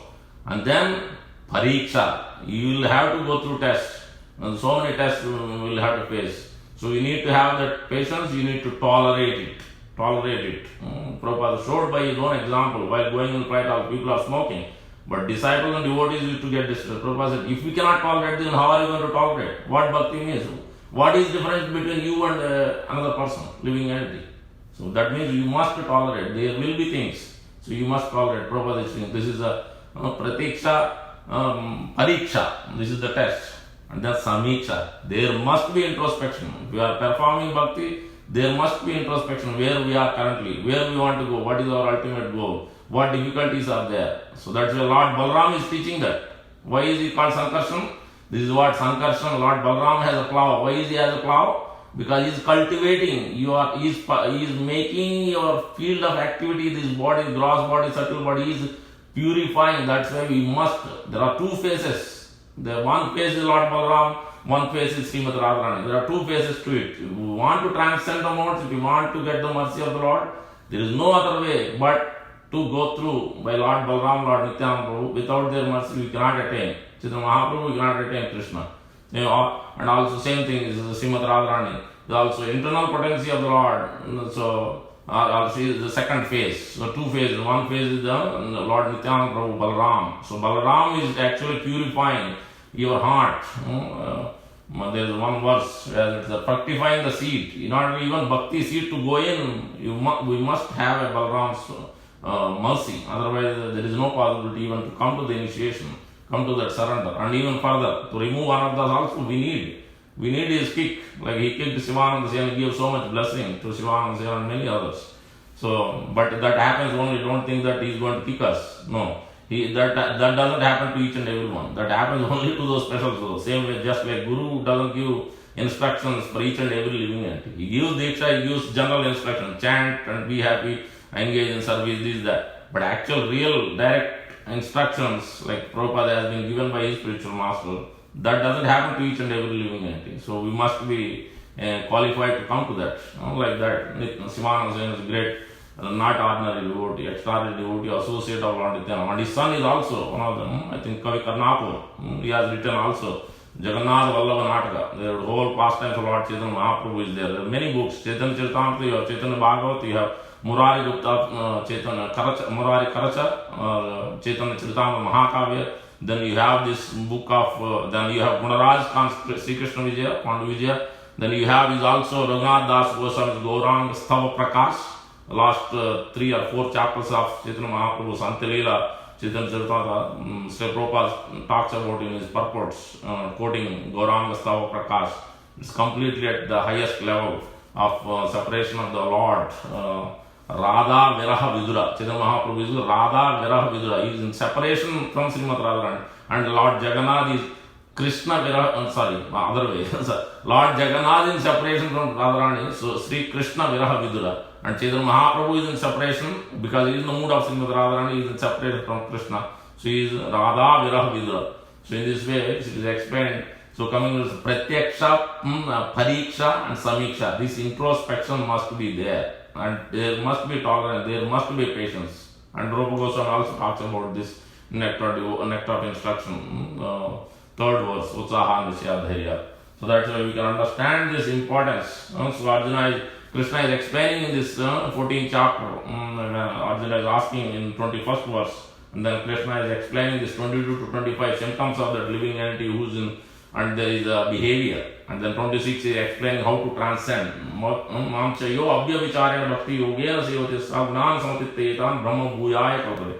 And then pariksha. You will have to go through tests. And so many tests you will have to face. So you need to have that patience, you need to tolerate it. Prabhupada showed by his own example, while going in flight, all people are smoking. But disciples and devotees used to get distressed. Prabhupada said, if we cannot tolerate, then how are you going to tolerate? What bhakti means? What is the difference between you and another person, living entity? So that means you must tolerate. There will be things. So you must tolerate. Prabhupada is saying, this is a pratiksha, pariksha. This is the test. And that's samiksha. There must be introspection. If we are performing bhakti, there must be introspection. Where we are currently, where we want to go, what is our ultimate goal, what difficulties are there. So that's why Lord Balaram is teaching that. Why is he called Sankarshan? This is what Sankarshan, Lord Balaram has a plow. Why is he has a plow? Because he is cultivating, he is making your field of activity, this body, gross body, subtle body, is purifying. That's why we must. There are two phases. The one phase is Lord Balaram, one phase is Srimati Radharani. There are two phases to it. If you want to transcend the modes, if you want to get the mercy of the Lord, there is no other way but to go through by Lord Balaram, Lord Nityananda Prabhu. Without their mercy, we cannot attain Chaitanya Mahaprabhu, we cannot attain Krishna. And also same thing is the Srimati Radharani. There is also internal potency of the Lord. So also is the second phase. So two phases. One phase is the Lord Nityananda Prabhu, Balaram. So Balaram is actually purifying your heart. There is one verse where it's fructifying the seed. In order even bhakti seed to go in, we must have a Balaram's mercy. Otherwise, there is no possibility even to come to the initiation, come to that surrender. And even further, to remove anarthas also we need his kick. Like he kicked Sivananda Sena and gave so much blessing to Sivananda Sena and many others. So, but that happens only. Don't think that he is going to kick us. No. That doesn't happen to each and everyone. That happens only to those special souls. Same way, just like Guru doesn't give instructions for each and every living entity. He gives Diksha, he gives general instruction, chant and be happy, engage in service, this, that. But actual, real, direct instructions, like Prabhupada has been given by his spiritual master, that doesn't happen to each and every living entity. So we must be qualified to come to that. Like that, Sivananda Sena is great. Not ordinary devotee, extraordinary devotee, associate of Lord Nityananda. And his son is also one of them. I think Kavi Karnapur. He has written also Jagannath Vallabha Nataka. The whole pastimes of Lord Chaitanya Mahaprabhu is there. There are many books. Chaitanya Charitamrita, you have Chaitanya Bhagavat, you have Murari Gupta, Chaitanya Karacha, Murari Karacha, Chaitanya Charitamrita Mahakavya. Then you have this book of, then you have Gunaraj Sri Krishna Vijaya, Pandu Vijaya. Then you have is also Raghunath Das Goswami's Gaurang Stava Prakash. Last 3 or 4 chapters of Chaitanya Mahaprabhu's Antilila, Chaitanya Charitamrita, Sri Prabhupada talks about in his purports, quoting Gauranga Stava Prakash. It's completely at the highest level of separation of the Lord. Radha Viraha Vidura. Chaitanya Mahaprabhu is Radha Viraha Vidura. He is in separation from Srimati Radharani. And Lord Jagannath is Krishna Viraha, other way. Lord Jagannath is in separation from Radharani. So Sri Krishna Viraha Vidura. And Chaitanya Mahaprabhu is in separation because he is in the mood of Srimati Radharani, he is in separation from Krishna. So he is Radha Viraha Vidura. So in this way, it is explained. So coming to Pratyaksha, Pariksha and Samiksha. This introspection must be there. And there must be tolerance, there must be patience. And Rupa Goswami also talks about this nectar of instruction. Third verse, Utsaha Nishya Dharya. So that's why we can understand this importance. So Krishna is explaining in this 14th chapter. Arjuna is asking in 21st verse. And then Krishna is explaining this 22 to 25 symptoms of that living entity who's in, and there is a behavior. And then 26 is explaining how to transcend. Mamchayo abhya vicharena bhakti yogena sevati sagnan samatittayatan brahma bhuyaya kalpade.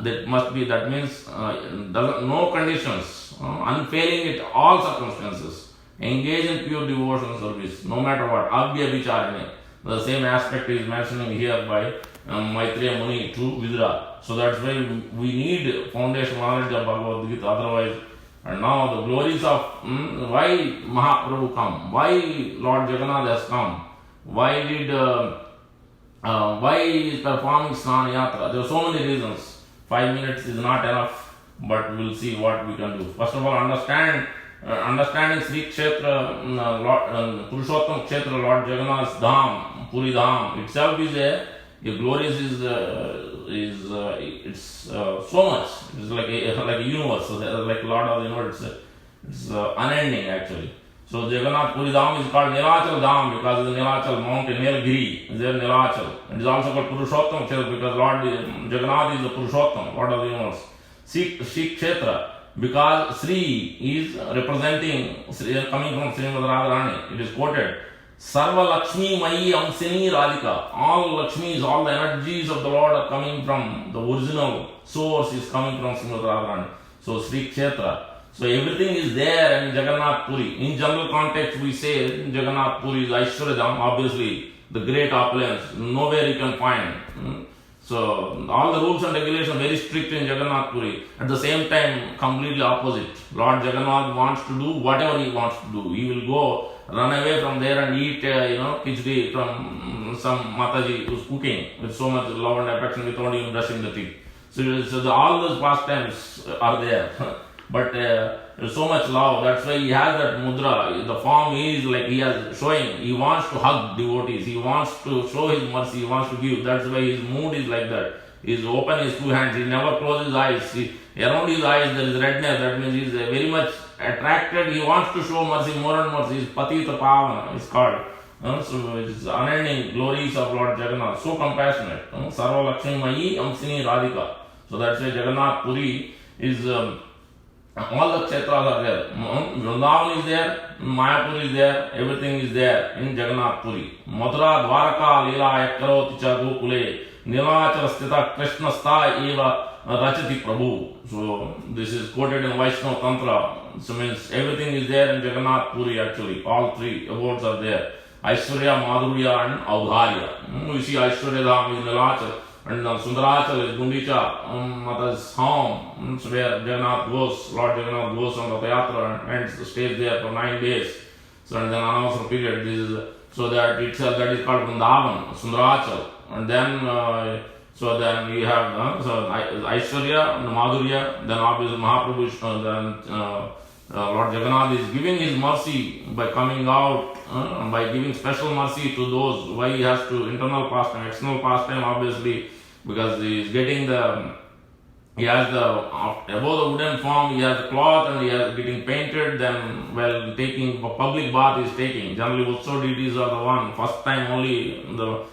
That must be, that means no conditions, unfailing at all circumstances. Engage in pure devotion service, no matter what. Abhya vicharena. The same aspect is mentioning here by Maitreya Muni to Vidura. So that's why we need foundation knowledge of Bhagavad Gita. Otherwise, and now the glories of why Mahaprabhu come, why Lord Jagannath has come, why is performing Snana Yatra. There are so many reasons. 5 minutes is not enough, but we'll see what we can do. First of all, understanding Sri Kshetra, Purushottam Kshetra, Lord Jagannath's Dham, Puri Dham itself is a glorious it's so much. It's like a universe, like Lord of the universe. It's unending actually. So Jagannath Puri Dham is called Nilachal Dham because of the Nilachal mountain, Nilgiri is there Nilachal. It is also called Purushottam Kshetra because Lord Jagannath is the Purushottam, Lord of the universe. Sri Kshetra, because Sri is representing, coming from Srimad Radharani, it is quoted, Sarva Lakshmi Mayi Amsini Radhika. All Lakshmis, all the energies of the Lord are coming from the original source, is coming from Srimad Radharani. So Sri Kshetra. So everything is there in Jagannath Puri. In general context, we say Jagannath Puri is Aishwaryadham, obviously the great opulence, nowhere you can find. So all the rules and regulations very strict in Jagannath Puri. At the same time, completely opposite. Lord Jagannath wants to do whatever he wants to do. He will go run away from there and eat, khichdi from some Mataji who's cooking with so much love and affection without even brushing the teeth. So all those pastimes are there. But there's so much love. That's why he has that mudra. The form is like he has showing. He wants to hug devotees. He wants to show his mercy. He wants to give. That's why his mood is like that. He's open his two hands. He never closes his eyes. Around his eyes there is redness. That means he's very much attracted. He wants to show mercy more and more. He's Patita Pavana, it's called. So it's unending glories of Lord Jagannath. So compassionate. Sarva Lakshmi Mayi Amsini Radhika. So that's why Jagannath Puri is... all the kshetras are there. Vrindavan is there, Mayapur is there, everything is there in Jagannath Puri. Mathura Dwaraka Leela Yakkaroti Cha Gokule Nilachara Sthita Krishna Sta Eva Rachati Prabhu. So this is quoted in Vaishnava Tantra. So means everything is there in Jagannath Puri actually. All three abodes are there. Aishwarya, Madhurya and Audharya. We see Aishwaryadham is Nilachara. And Sundarachal is Gundicha, Mata's home, where Jagannath goes, Lord Jagannath goes on the Yatra and stays there for 9 days. So and then another period, this is, so that itself that is called Vrindavan, Sundarachal. And then, so then we have so Aishwarya and Madhurya, then obviously Mahaprabhu, then Lord Jagannath is giving his mercy by coming out, by giving special mercy to those. Why he has to internal pastime, external pastime, obviously, because he is getting he has above the wooden form, he has the cloth and he is getting painted. Then while taking public bath, he is taking. Generally, Utsav deities are the one, first time only, the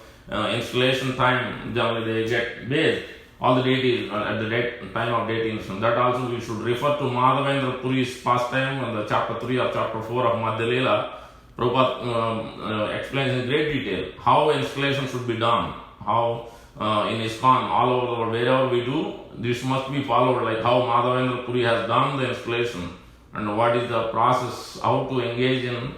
installation time, generally they get bathed. All the deities at the time of deity installation. That also we should refer to Madhavendra Puri's pastime in the chapter 3 or chapter 4 of Madhya Leela. Prabhupada explains in great detail how installation should be done, how in ISKCON, all over the world, wherever we do, this must be followed, like how Madhavendra Puri has done the installation and what is the process, how to engage in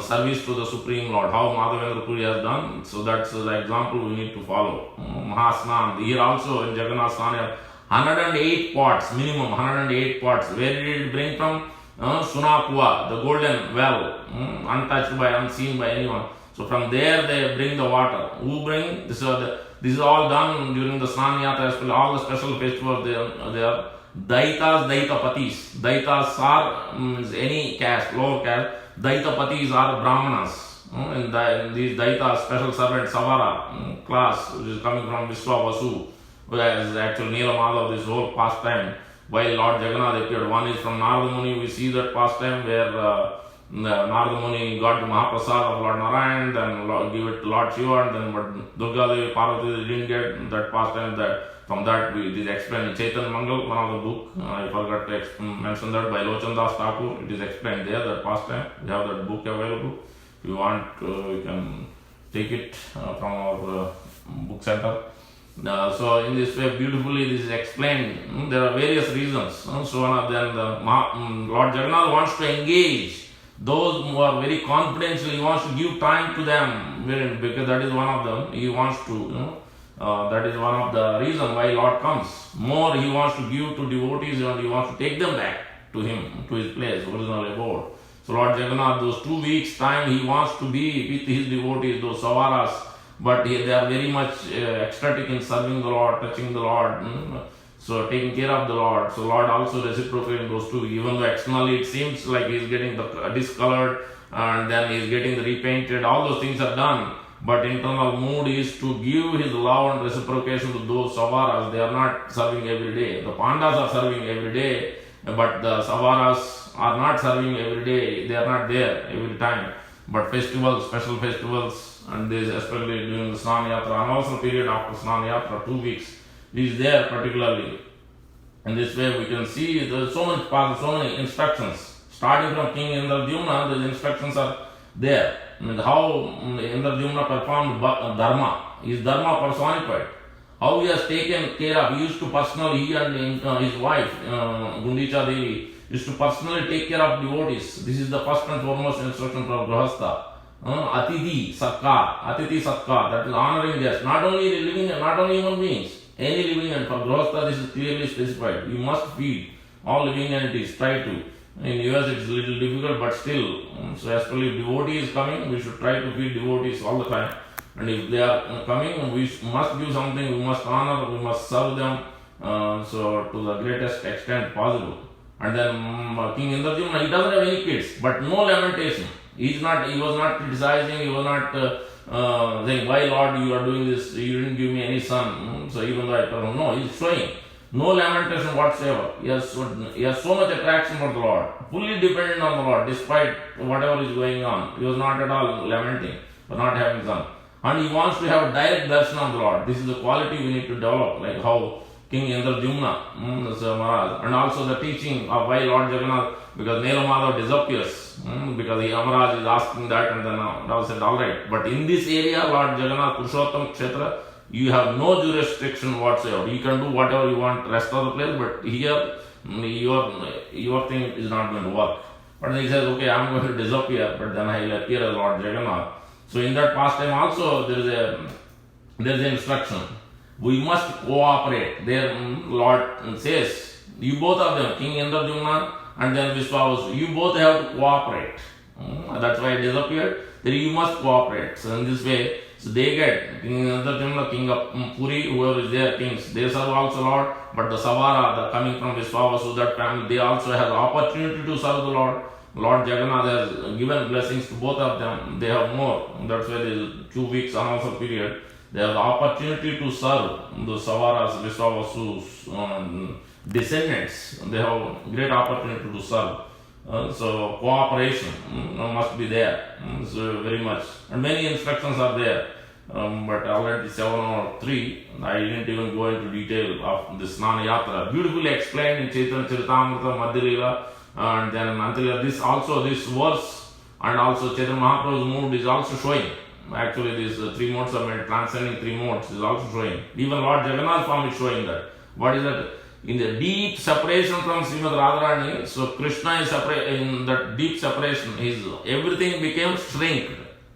service to the Supreme Lord, how Madhavendra Puri has done. So that's the example we need to follow. Mahasnan, here also in Jagannath Sthana, 108 pots, minimum 108 pots. Where did it bring from? Sunakua, the golden well, untouched by, unseen by anyone. So from there they bring the water. Who bring? This is all done during the Snanayatra, all the special festivals they are. Daitas, Daitapatis. Daitas are any caste, lower caste. Daitapatis are Brahmanas. In these Daitas, special servant Savara class, which is coming from Vishwavasu, who is actually Neelamada of this whole pastime. While Lord Jagannath appeared, one is from Narada Muni. We see that pastime where Narada Muni got the Mahaprasad of Lord Narayan, then give it to Lord Shiva, and then but Durga Devi, Parvati didn't get that pastime. That from that it is explained in Chaitanya Mangal, one of the book. I forgot to mention that by Lochan Das Thakur. It is explained there, that pastime. We have that book available. If you want, you can take it from our book center. So in this way, beautifully this is explained. There are various reasons. So one of them, Lord Jagannath wants to engage those who are very confidential. He wants to give time to them, because that is one of them. He wants to, that is one of the reasons why Lord comes. More he wants to give to devotees and he wants to take them back to him, to his place, original abode. So Lord Jagannath, those 2 weeks time, he wants to be with his devotees, those Savaras, but they are very much ecstatic in serving the Lord, touching the Lord, so taking care of the Lord. So Lord also reciprocating those two, even though externally it seems like he is getting the discolored and then he is getting the repainted, all those things are done. But internal mood is to give his love and reciprocation to those Savaras. They are not serving every day. The Pandas are serving every day, but the Savaras are not serving every day. They are not there every time. But festivals, special festivals, and this especially during the Snanayatra, and also period after Snanayatra, 2 weeks, is there particularly. In this way, we can see there's so many instructions. Starting from King Indradyumna, the instructions are there. And how Indradyumna performed dharma, his dharma personified. How he has taken care of, he used to personally, he and his wife, Gundicha Devi, used to personally take care of devotees. This is the first and foremost instruction for Grahastha. Atithi Satkar, that is honoring guests, not only living, not only human beings, any living entity. For Grahastha, this is clearly specified. You must feed all living entities, try to. In US it's a little difficult, but still, so especially if devotee is coming, we should try to feed devotees all the time. And if they are coming, we must give something, we must honor, we must serve them, so to the greatest extent possible. And then King Indradyumna, he doesn't have any kids, but no lamentation. He was not criticizing, he was not saying, why Lord you are doing this, you didn't give me any son, so even though I told him, no, he's showing no lamentation whatsoever. He has so much attraction for the Lord, fully dependent on the Lord, despite whatever is going on. He was not at all lamenting for not having son. And he wants to have a direct darshan of the Lord. This is the quality we need to develop, like how King Indradyumna, Maharaj, and also the teaching of why Lord Jagannath, because Nelamada disappears, because the Amaraj is asking that, and then Rao said, alright, but in this area, Lord Jagannath, Purushottam Kshetra, you have no jurisdiction whatsoever. You can do whatever you want rest of the place, but here, your thing is not going to work. But then he says, okay, I'm going to disappear, but then I will appear as Lord Jagannath. So in that pastime also, there is an instruction. We must cooperate. There, Lord says, you both of them, King Indradyumna and then Vishwavasu, you both have to cooperate. That's why it disappeared. Then you must cooperate. So in this way, so they get King Indradyumna, King of Puri, whoever is there, kings, they serve also Lord. But the Savara, the coming from Vishwavasu, that family, they also have the opportunity to serve the Lord. Lord Jagannath has given blessings to both of them. They have more. That's why there is 2 weeks announcement period. They have the opportunity to serve the Savaras, Vishwavasu's descendants. They have great opportunity to serve. So cooperation must be there. So very much. And many instructions are there. But already 7 or 3, I didn't even go into detail of the Snana Yatra. Beautifully explained in Chaitanya Charitamrita, Madhya Leela, and then until this verse, and also Chaitanya Mahaprabhu's mood is also showing. Actually, these 3 modes are made, transcending 3 modes is also showing. Even Lord Jagannath form is showing that. What is that? In the deep separation from Srimad Radharani, so Krishna is in that deep separation, everything became shrinked.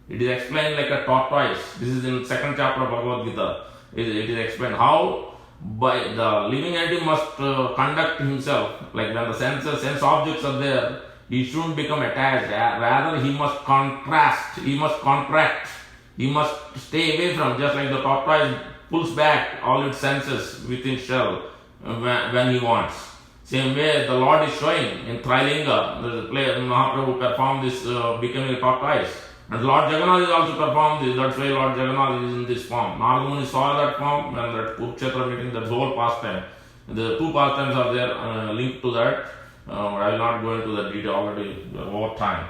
It is explained like a tortoise. This is in 2nd chapter of Bhagavad Gita. It is explained how by the living entity must conduct himself, like when the sense objects are there, he shouldn't become attached. Rather, he must contrast, he must contract, he must stay away from, just like the tortoise pulls back all its senses within shell when he wants. Same way, the Lord is showing in Trilinga, the Mahaprabhu performed this becoming a tortoise. And Lord Jagannath is also performed this. That's why Lord Jagannath is in this form. Narada Muni saw that form and that Kurukshetra meeting, that whole pastime. The 2 pastimes are there linked to that. I will not go into the detail already over time.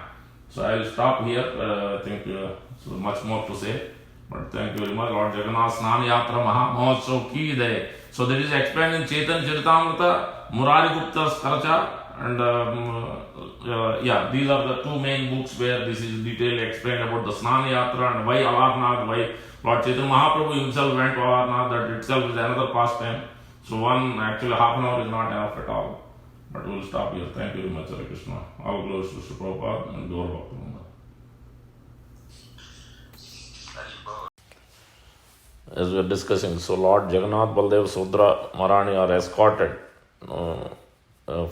So I will stop here. I think so much more to say. But thank you very much. Lord Jagannath Snana Yatra Maha Mahotsav Ki Jai. So that is explained in Chaitanya Charitamrita, Murari Gupta's Karacha, and these are the 2 main books where this is detailed explained about the Snana Yatra and why Alarnath, why Lord Chaitanya Mahaprabhu himself went to Alarnath. That itself is another pastime. So actually half an hour is not enough at all. But we will stop here. Thank you very much, Hare Krishna. All glories to Sri Prabhupada and Gaur Bhaktivinoda. As we are discussing, so Lord Jagannath, Baldev, Sudra, Maharani are escorted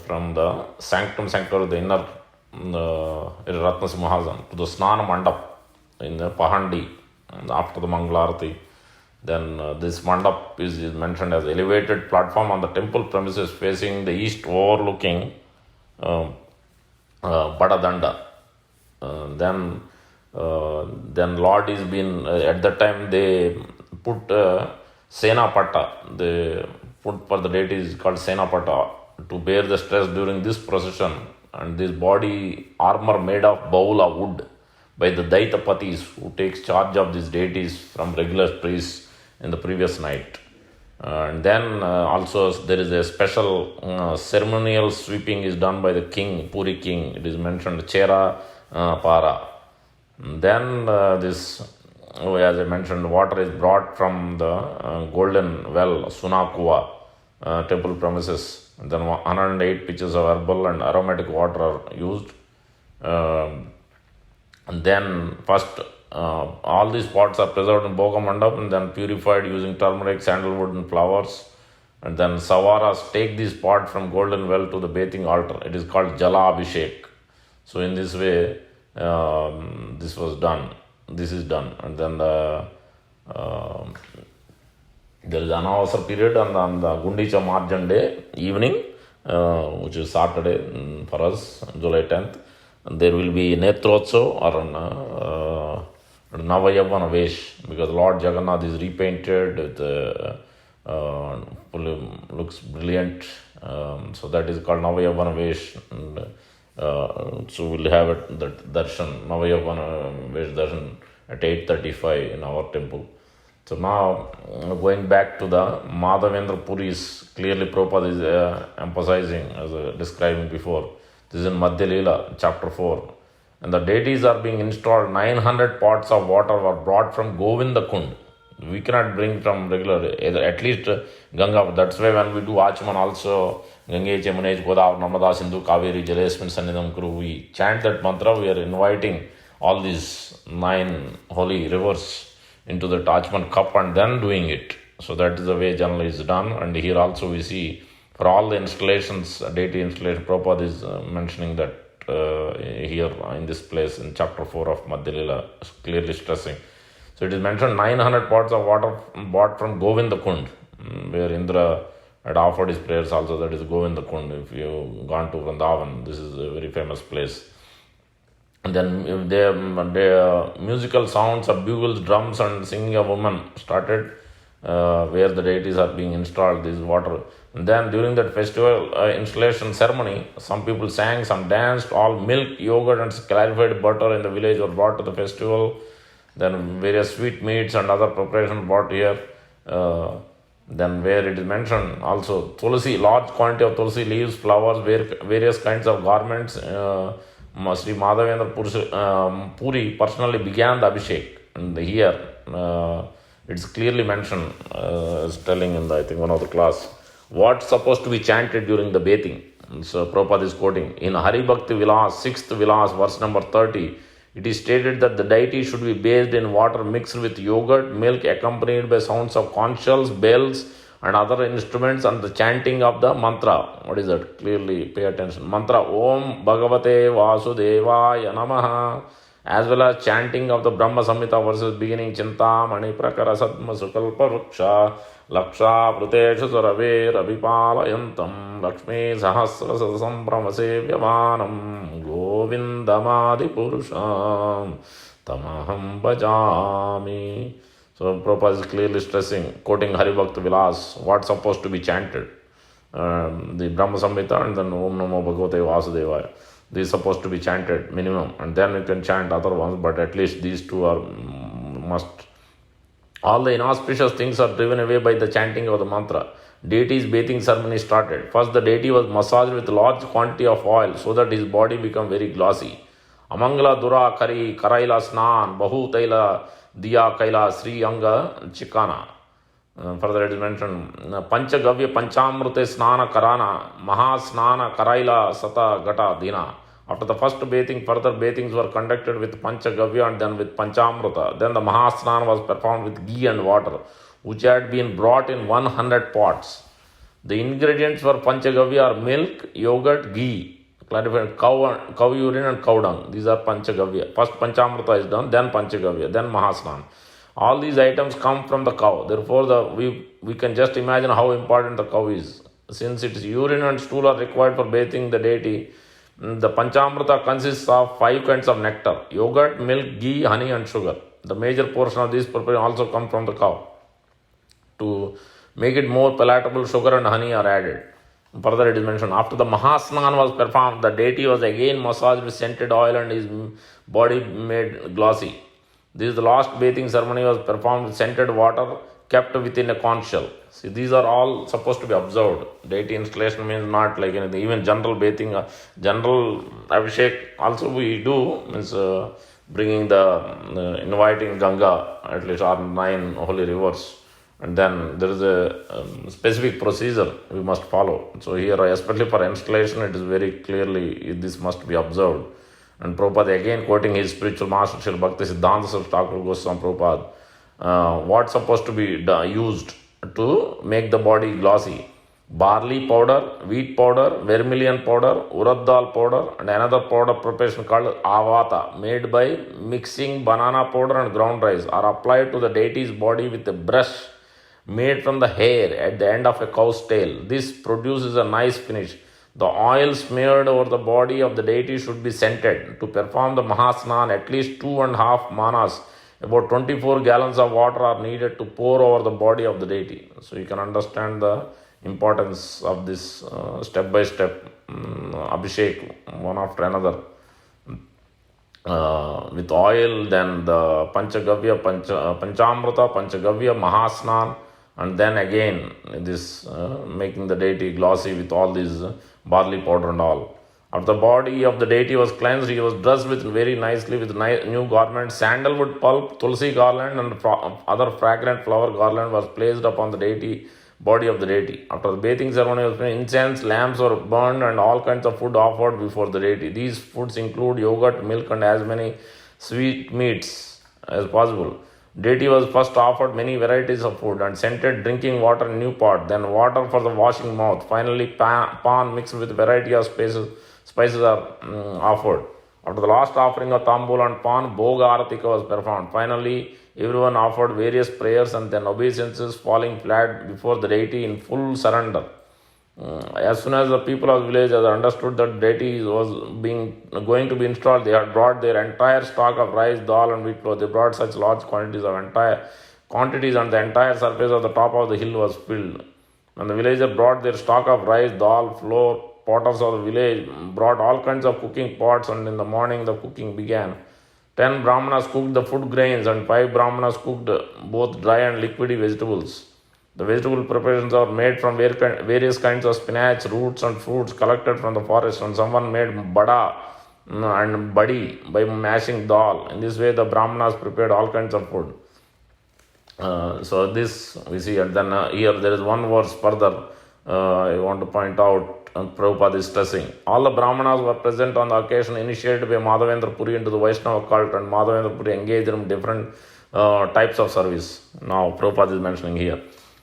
from the sanctum sanctorum, the inner Ratna Simhasan, to the Snana Mandap in the Pahandi after the Mangalarati. Then this mandap is mentioned as elevated platform on the temple premises facing the east overlooking Badadanda. Then Lord is been, at that time they put Senapata, they put for the deity is called Senapata to bear the stress during this procession, and this body armor made of baula wood by the Daitapatis who takes charge of these deities from regular priests in the previous night. And then also there is a special ceremonial sweeping is done by the king, Puri king. It is mentioned Chera Para. Then as I mentioned, water is brought from the golden well, Sunakua temple premises. And then 108 pitchers of herbal and aromatic water are used. And then first, all these pots are preserved in Bhoga Mandap and then purified using turmeric, sandalwood, and flowers. And then Savaras take this pot from golden well to the bathing altar. It is called Jala Abhishek. So in this way, this was done. This is done, and then there is an Anavasar period on the Gundicha Marjan day evening, which is Saturday for us, July 10th. And there will be Netrotso or Navayavana Vesh, because Lord Jagannath is repainted with looks brilliant. So that is called Navayavana Vesh. And, so we'll have it, that darshan, Navayavana Vesh darshan at 8:35 in our temple. So now going back to the Madhavendra Puris, clearly Prabhupada is emphasizing, as describing before. This is in Madhya Leela, chapter 4. And the deities are being installed. 900 pots of water were brought from Govinda Kund. We cannot bring from regular, at least Ganga. That's why when we do Achman also, Gange, Yamunaj, Godavari, Narmada, Sindhu, Kaveri, Jalesmin, Sannidham, Kuru, we chant that mantra. We are inviting all these 9 holy rivers into the Achman cup and then doing it. So that is the way generally is done. And here also we see for all the installations, deity installation, Prabhupada is mentioning that here in this place in chapter 4 of Madhya Leela, clearly stressing. So it is mentioned 900 pots of water bought from Govinda Kund, where Indra had offered his prayers also. That is Govinda Kund. If you gone to Vrindavan, this is a very famous place. And then if the musical sounds of bugles, drums, and singing of women started where the deities are being installed, this water. And then during that festival installation ceremony, some people sang, some danced, all milk, yogurt, and clarified butter in the village were brought to the festival. Then various sweetmeats and other preparations brought here. Then where it is mentioned also tulsi, large quantity of tulsi leaves, flowers, various kinds of garments. Sri Madhavendra Puri personally began the Abhishek. And here it's clearly mentioned as telling in the, I think, one of the class, what's supposed to be chanted during the bathing. So Prabhupada is quoting in Hari Bhakti Vilas, 6th Vilas, verse number 30. It is stated that the deity should be bathed in water mixed with yogurt, milk, accompanied by sounds of conch shells, bells, and other instruments, and the chanting of the mantra. What is that? Clearly pay attention. Mantra Om Bhagavate Vasudevaya Namaha, as well as chanting of the Brahma Samhita verses beginning Chinta Mani Prakara Sadma Sukalpa Ruksha Laksha Prutesha Sarave Ravipalayantam Lakshmi Sahasra Sambrahmase Vyavanam Govindamadi Purusham Tamaham Bhajami. So Prabhupada is clearly stressing, quoting Hari Bhakti Vilas, what's supposed to be chanted. The Brahma Samhita and then Om Namo Bhagavate Vasudevaya. This is supposed to be chanted minimum, and then you can chant other ones, but at least these two are must. All the inauspicious things are driven away by the chanting of the mantra. Deity's bathing ceremony started. First, the deity was massaged with large quantity of oil so that his body become very glossy. Amangala Dura Kari Karaila Snan Bahu Taila Diya Kaila Sri Anga Chikana. Further it is mentioned Panchagavya Panchamrute Snana Karana Maha Snana Karaila Sata Gata Dina. After the first bathing, further bathings were conducted with Panchagavya and then with Panchamrita. Then the Mahasnana was performed with ghee and water, which had been brought in 100 pots. The ingredients for Panchagavya are milk, yogurt, ghee, clarified cow urine and cow dung. These are Panchagavya. First Panchamrita is done, then Panchagavya, then Mahasnana. All these items come from the cow. Therefore, we can just imagine how important the cow is. Since its urine and stool are required for bathing the deity, the Panchamrita consists of 5 kinds of nectar: yogurt, milk, ghee, honey, and sugar. The major portion of these preparation also come from the cow. To make it more palatable, sugar and honey are added. Further it is mentioned, after the Mahasnan was performed, the deity was again massaged with scented oil and his body made glossy. This is the last bathing ceremony was performed with scented water, kept within a conch shell. See, these are all supposed to be observed. Deity installation means not like anything. Even general bathing, general abhishek also we do, means bringing inviting Ganga, at least our 9 holy rivers. And then there is a specific procedure we must follow. So here, especially for installation, it is very clearly this must be observed. And Prabhupada again quoting his spiritual master Srila Bhakti Siddhanta Saraswati Thakur Goswami Prabhupada, what's supposed to be used to make the body glossy? Barley powder, wheat powder, vermilion powder, urad dal powder, and another powder preparation called avata, made by mixing banana powder and ground rice, are applied to the deity's body with a brush made from the hair at the end of a cow's tail. This produces a nice finish. The oil smeared over the body of the deity should be scented. To perform the Mahasnan, at least 2.5 manas, about 24 gallons of water are needed to pour over the body of the deity. So you can understand the importance of this step by step abhishek, one after another. With oil, then the Panchagavya, Panchamrita, Panchagavya, Mahasnan, and then again this making the deity glossy with all these barley powder and all. After the body of the deity was cleansed, he was dressed with very nicely with new garments, sandalwood pulp, tulsi garland, and other fragrant flower garland was placed upon the deity body of the deity. After the bathing ceremony was finished, incense, lamps were burned, and all kinds of food offered before the deity. These foods include yogurt, milk, and as many sweet meats as possible. Deity was first offered many varieties of food and scented drinking water in new pot, then water for the washing mouth. Finally, pan mixed with variety of spices are offered. After the last offering of tambul and pan, Bhoga Aratika was performed. Finally, everyone offered various prayers and then obeisances, falling flat before the deity in full surrender. As soon as the people of the village had understood that deity was going to be installed, they had brought their entire stock of rice, dal, and wheat flour. They brought such large quantities, and the entire surface of the top of the hill was filled. When the villagers brought their stock of rice, dal, flour, potters of the village brought all kinds of cooking pots, and in the morning the cooking began. 10 brahmanas cooked the food grains, and 5 brahmanas cooked both dry and liquidy vegetables. The vegetable preparations are made from various kinds of spinach, roots, and fruits collected from the forest, and someone made bada and badi by mashing dal. In this way, the brahmanas prepared all kinds of food. So this we see, and then here there is one verse further I want to point out. Prabhupada is stressing. All the Brahmanas were present on the occasion initiated by Madhavendra Puri into the Vaishnava cult, and Madhavendra Puri engaged in different types of service. Now Prabhupada is mentioning here.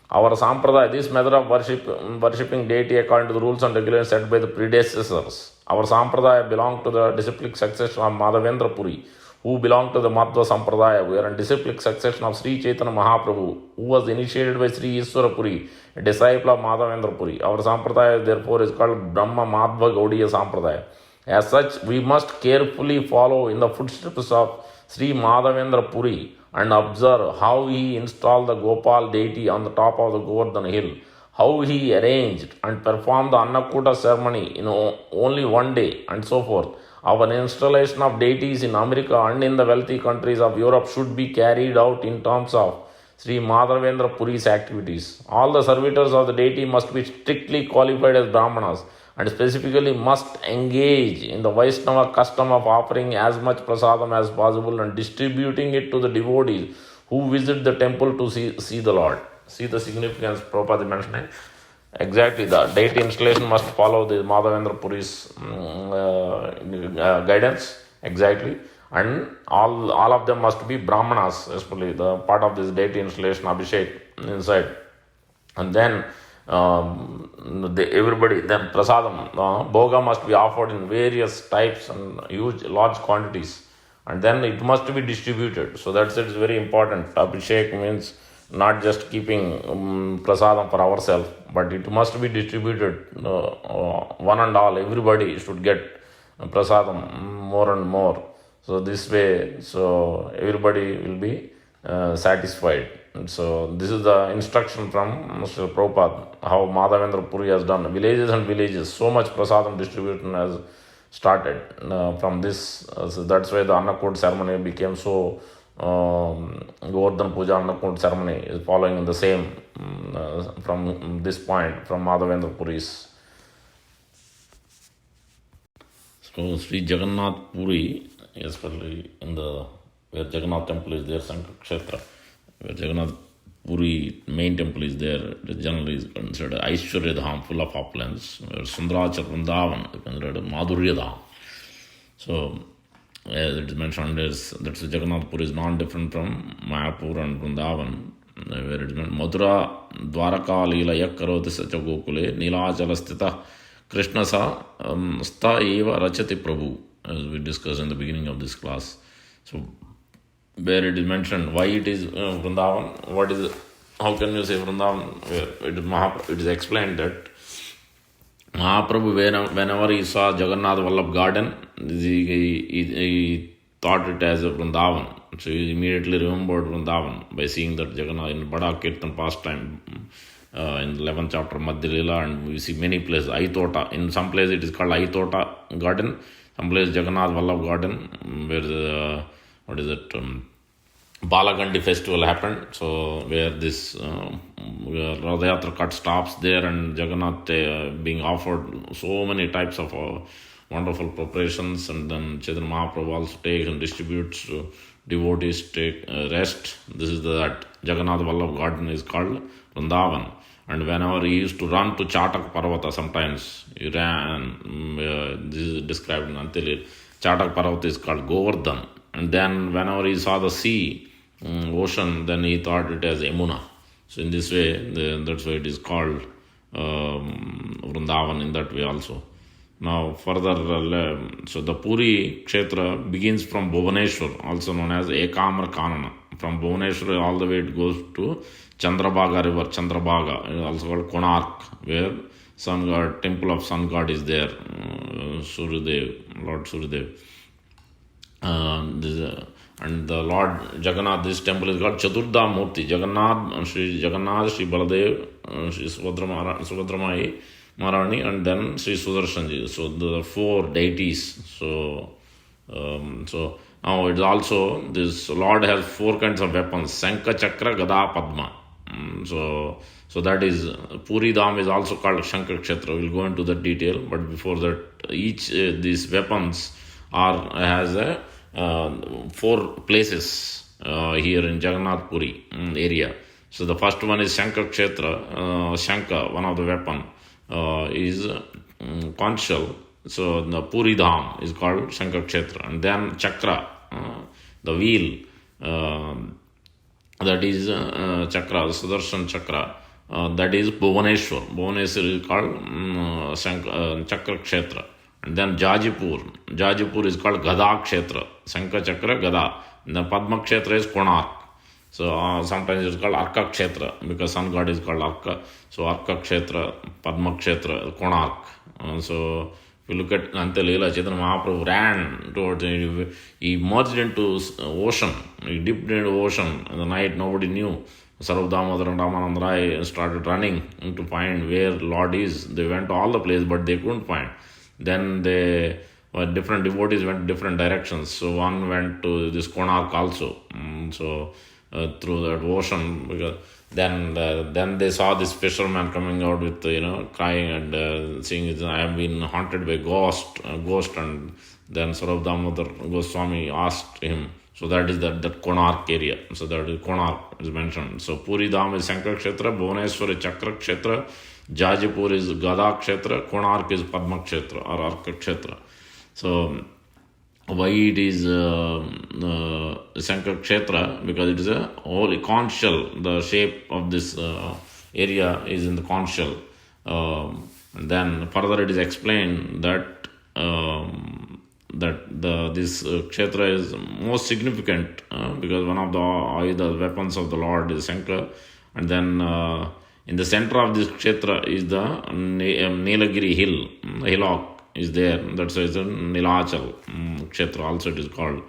Our Sampradaya, this method of worshipping deity according to the rules and regulations set by the predecessors. Our Sampradaya belonged to the disciplic succession of Madhavendra Puri, who belonged to the Madhva Sampradaya. We are in disciplic succession of Sri Chaitanya Mahaprabhu, who was initiated by Sri Iswara Puri, a disciple of Madhavendra Puri. Our Sampradaya therefore is called Brahma Madhva Gaudiya Sampradaya. As such, we must carefully follow in the footsteps of Sri Madhavendra Puri and observe how he installed the Gopal deity on the top of the Govardhan hill, how he arranged and performed the Annakuta ceremony in only one day, and so forth. Our installation of deities in America and in the wealthy countries of Europe should be carried out in terms of Sri Madhavendra Puri's activities. All the servitors of the deity must be strictly qualified as Brahmanas and specifically must engage in the Vaishnava custom of offering as much prasadam as possible and distributing it to the devotees who visit the temple to see the Lord. See the significance Prabhupada mentioning. Exactly, the deity installation must follow the Madhavendra Puri's guidance. Exactly. And all of them must be Brahmanas, especially the part of this deity installation, Abhishek inside. And then everybody, then prasadam, bhoga must be offered in various types and large quantities. And then it must be distributed. So that's it is very important. Abhishek means not just keeping prasadam for ourselves, but it must be distributed one and all. Everybody should get prasadam more and more. So this way, so everybody will be satisfied. And so this is the instruction from Mr. Prabhupada, how Madhavendra Puri has done. Villages and villages, so much prasadam distribution has started from this. So that's why the Annakut ceremony became so Govardhan Puja Annakund ceremony is following in the same from this point, from Madhavendra Puri's. So Sri Jagannath Puri, especially in the where Jagannath temple is there, Sankakshetra, where Jagannath Puri main temple is there, it generally is considered Aishwarya Dham, full of opulence, where Sundarachal Vrindavan is considered Madhurya Dham. So, as it is mentioned, that's Jagannath Puri is non-different from Mayapur and Vrindavan, where it is mentioned, Madhura Dwaraka Leela Yakkaroti Sacha Gokule, Nilachala Sthita Krishna Sa Sta Eva Rachati Prabhu, as we discussed in the beginning of this class. So, where it is mentioned why it is Vrindavan, what is, how can you say Vrindavan, where it is explained that Mahaprabhu, whenever he saw Jagannath Vallabh garden, he thought it as a Vrindavan. So he immediately remembered Vrindavan by seeing that Jagannath in Bada Kirtan pastime in the 11th chapter Madhya Leela, and we see many places. Aitota, in some place it is called Aitota garden, some place Jagannath Vallabh garden, where the, Balagandi festival happened. So where this Radhayatra cut stops there, and Jagannath being offered so many types of wonderful preparations, and then Chaitanya Mahaprabhu also takes and distributes, devotees take rest. This is that Jagannath Vallabh garden is called Vrindavan. And whenever he used to run to Chatak Parvata, sometimes he ran, this is described in Antilir. Chatak Parvata is called Govardhan. And then whenever he saw the sea, ocean, then he thought it as Yamuna. So in this way, that's why it is called Vrindavan in that way also. Now further, so the Puri Kshetra begins from Bhuvaneshwar, also known as Ekamra Kanana. From Bhuvaneshwar all the way it goes to Chandrabhaga river, Chandrabhaga, also called Konark, where sun god, temple of sun god is there, Suryadev, Lord Suryadev. And the Lord Jagannath, this temple is called Chaturdha Murti. Jagannath, Sri Baladev, Sri Subhadramai Maharani, and then Sri Sudarshanji. So the four deities. So now it's also, this Lord has four kinds of weapons: Sankha, Chakra, Gada, Padma. So that is, Puri Dham is also called Shankakshetra. We'll go into that detail, but before that, each these weapons has a four places here in Jagannath Puri area. So the first one is Shankakshetra. Shanka, one of the weapon, is conch shell. So the Puri Dham is called Shankakshetra. And then Chakra, the wheel, that is Chakra, Sudarshan Chakra, that is Bhuvaneshwar. Bhuvaneshwar is called Chakra Kshetra. And then Jajipur is called Gada Kshetra, Sankha Chakra Gada. And then Padma Kshetra is Konark. So sometimes it's called Arka Kshetra, because sun god is called Arka. So Arka Kshetra, Padma Kshetra, Konark. So if you look at Antya-Leela, Chaitanya Mahaprabhu ran towards it. He merged into ocean. He dipped into ocean. In the night, nobody knew. Sarvabhauma Damodar and Ramanand Rai started running to find where Lord is. They went to all the places, but they couldn't find. Then different devotees went different directions. So one went to this Konark also. Through that ocean, because then they saw this fisherman coming out with crying and saying, I have been haunted by ghost, and then Sarvabhauma Damodar Goswami asked him. So that is that Konark area. So that is Konark is mentioned. So Puri Dham is Shankar Kshetra, Bhuvaneshwar is Chakra Kshetra, Jajipur is Gada Kshetra, Konark is Padma Kshetra or Arka Kshetra. So why it is Shankar Kshetra? Because it is a whole conch shell. The shape of this area is in the conch shell. And then further it is explained that this Kshetra is most significant because one of the weapons of the Lord is Shankar. And then in the center of this Kshetra is the Nilagiri hill, hillock is there. That's why it's a Nilachal Kshetra also it is called.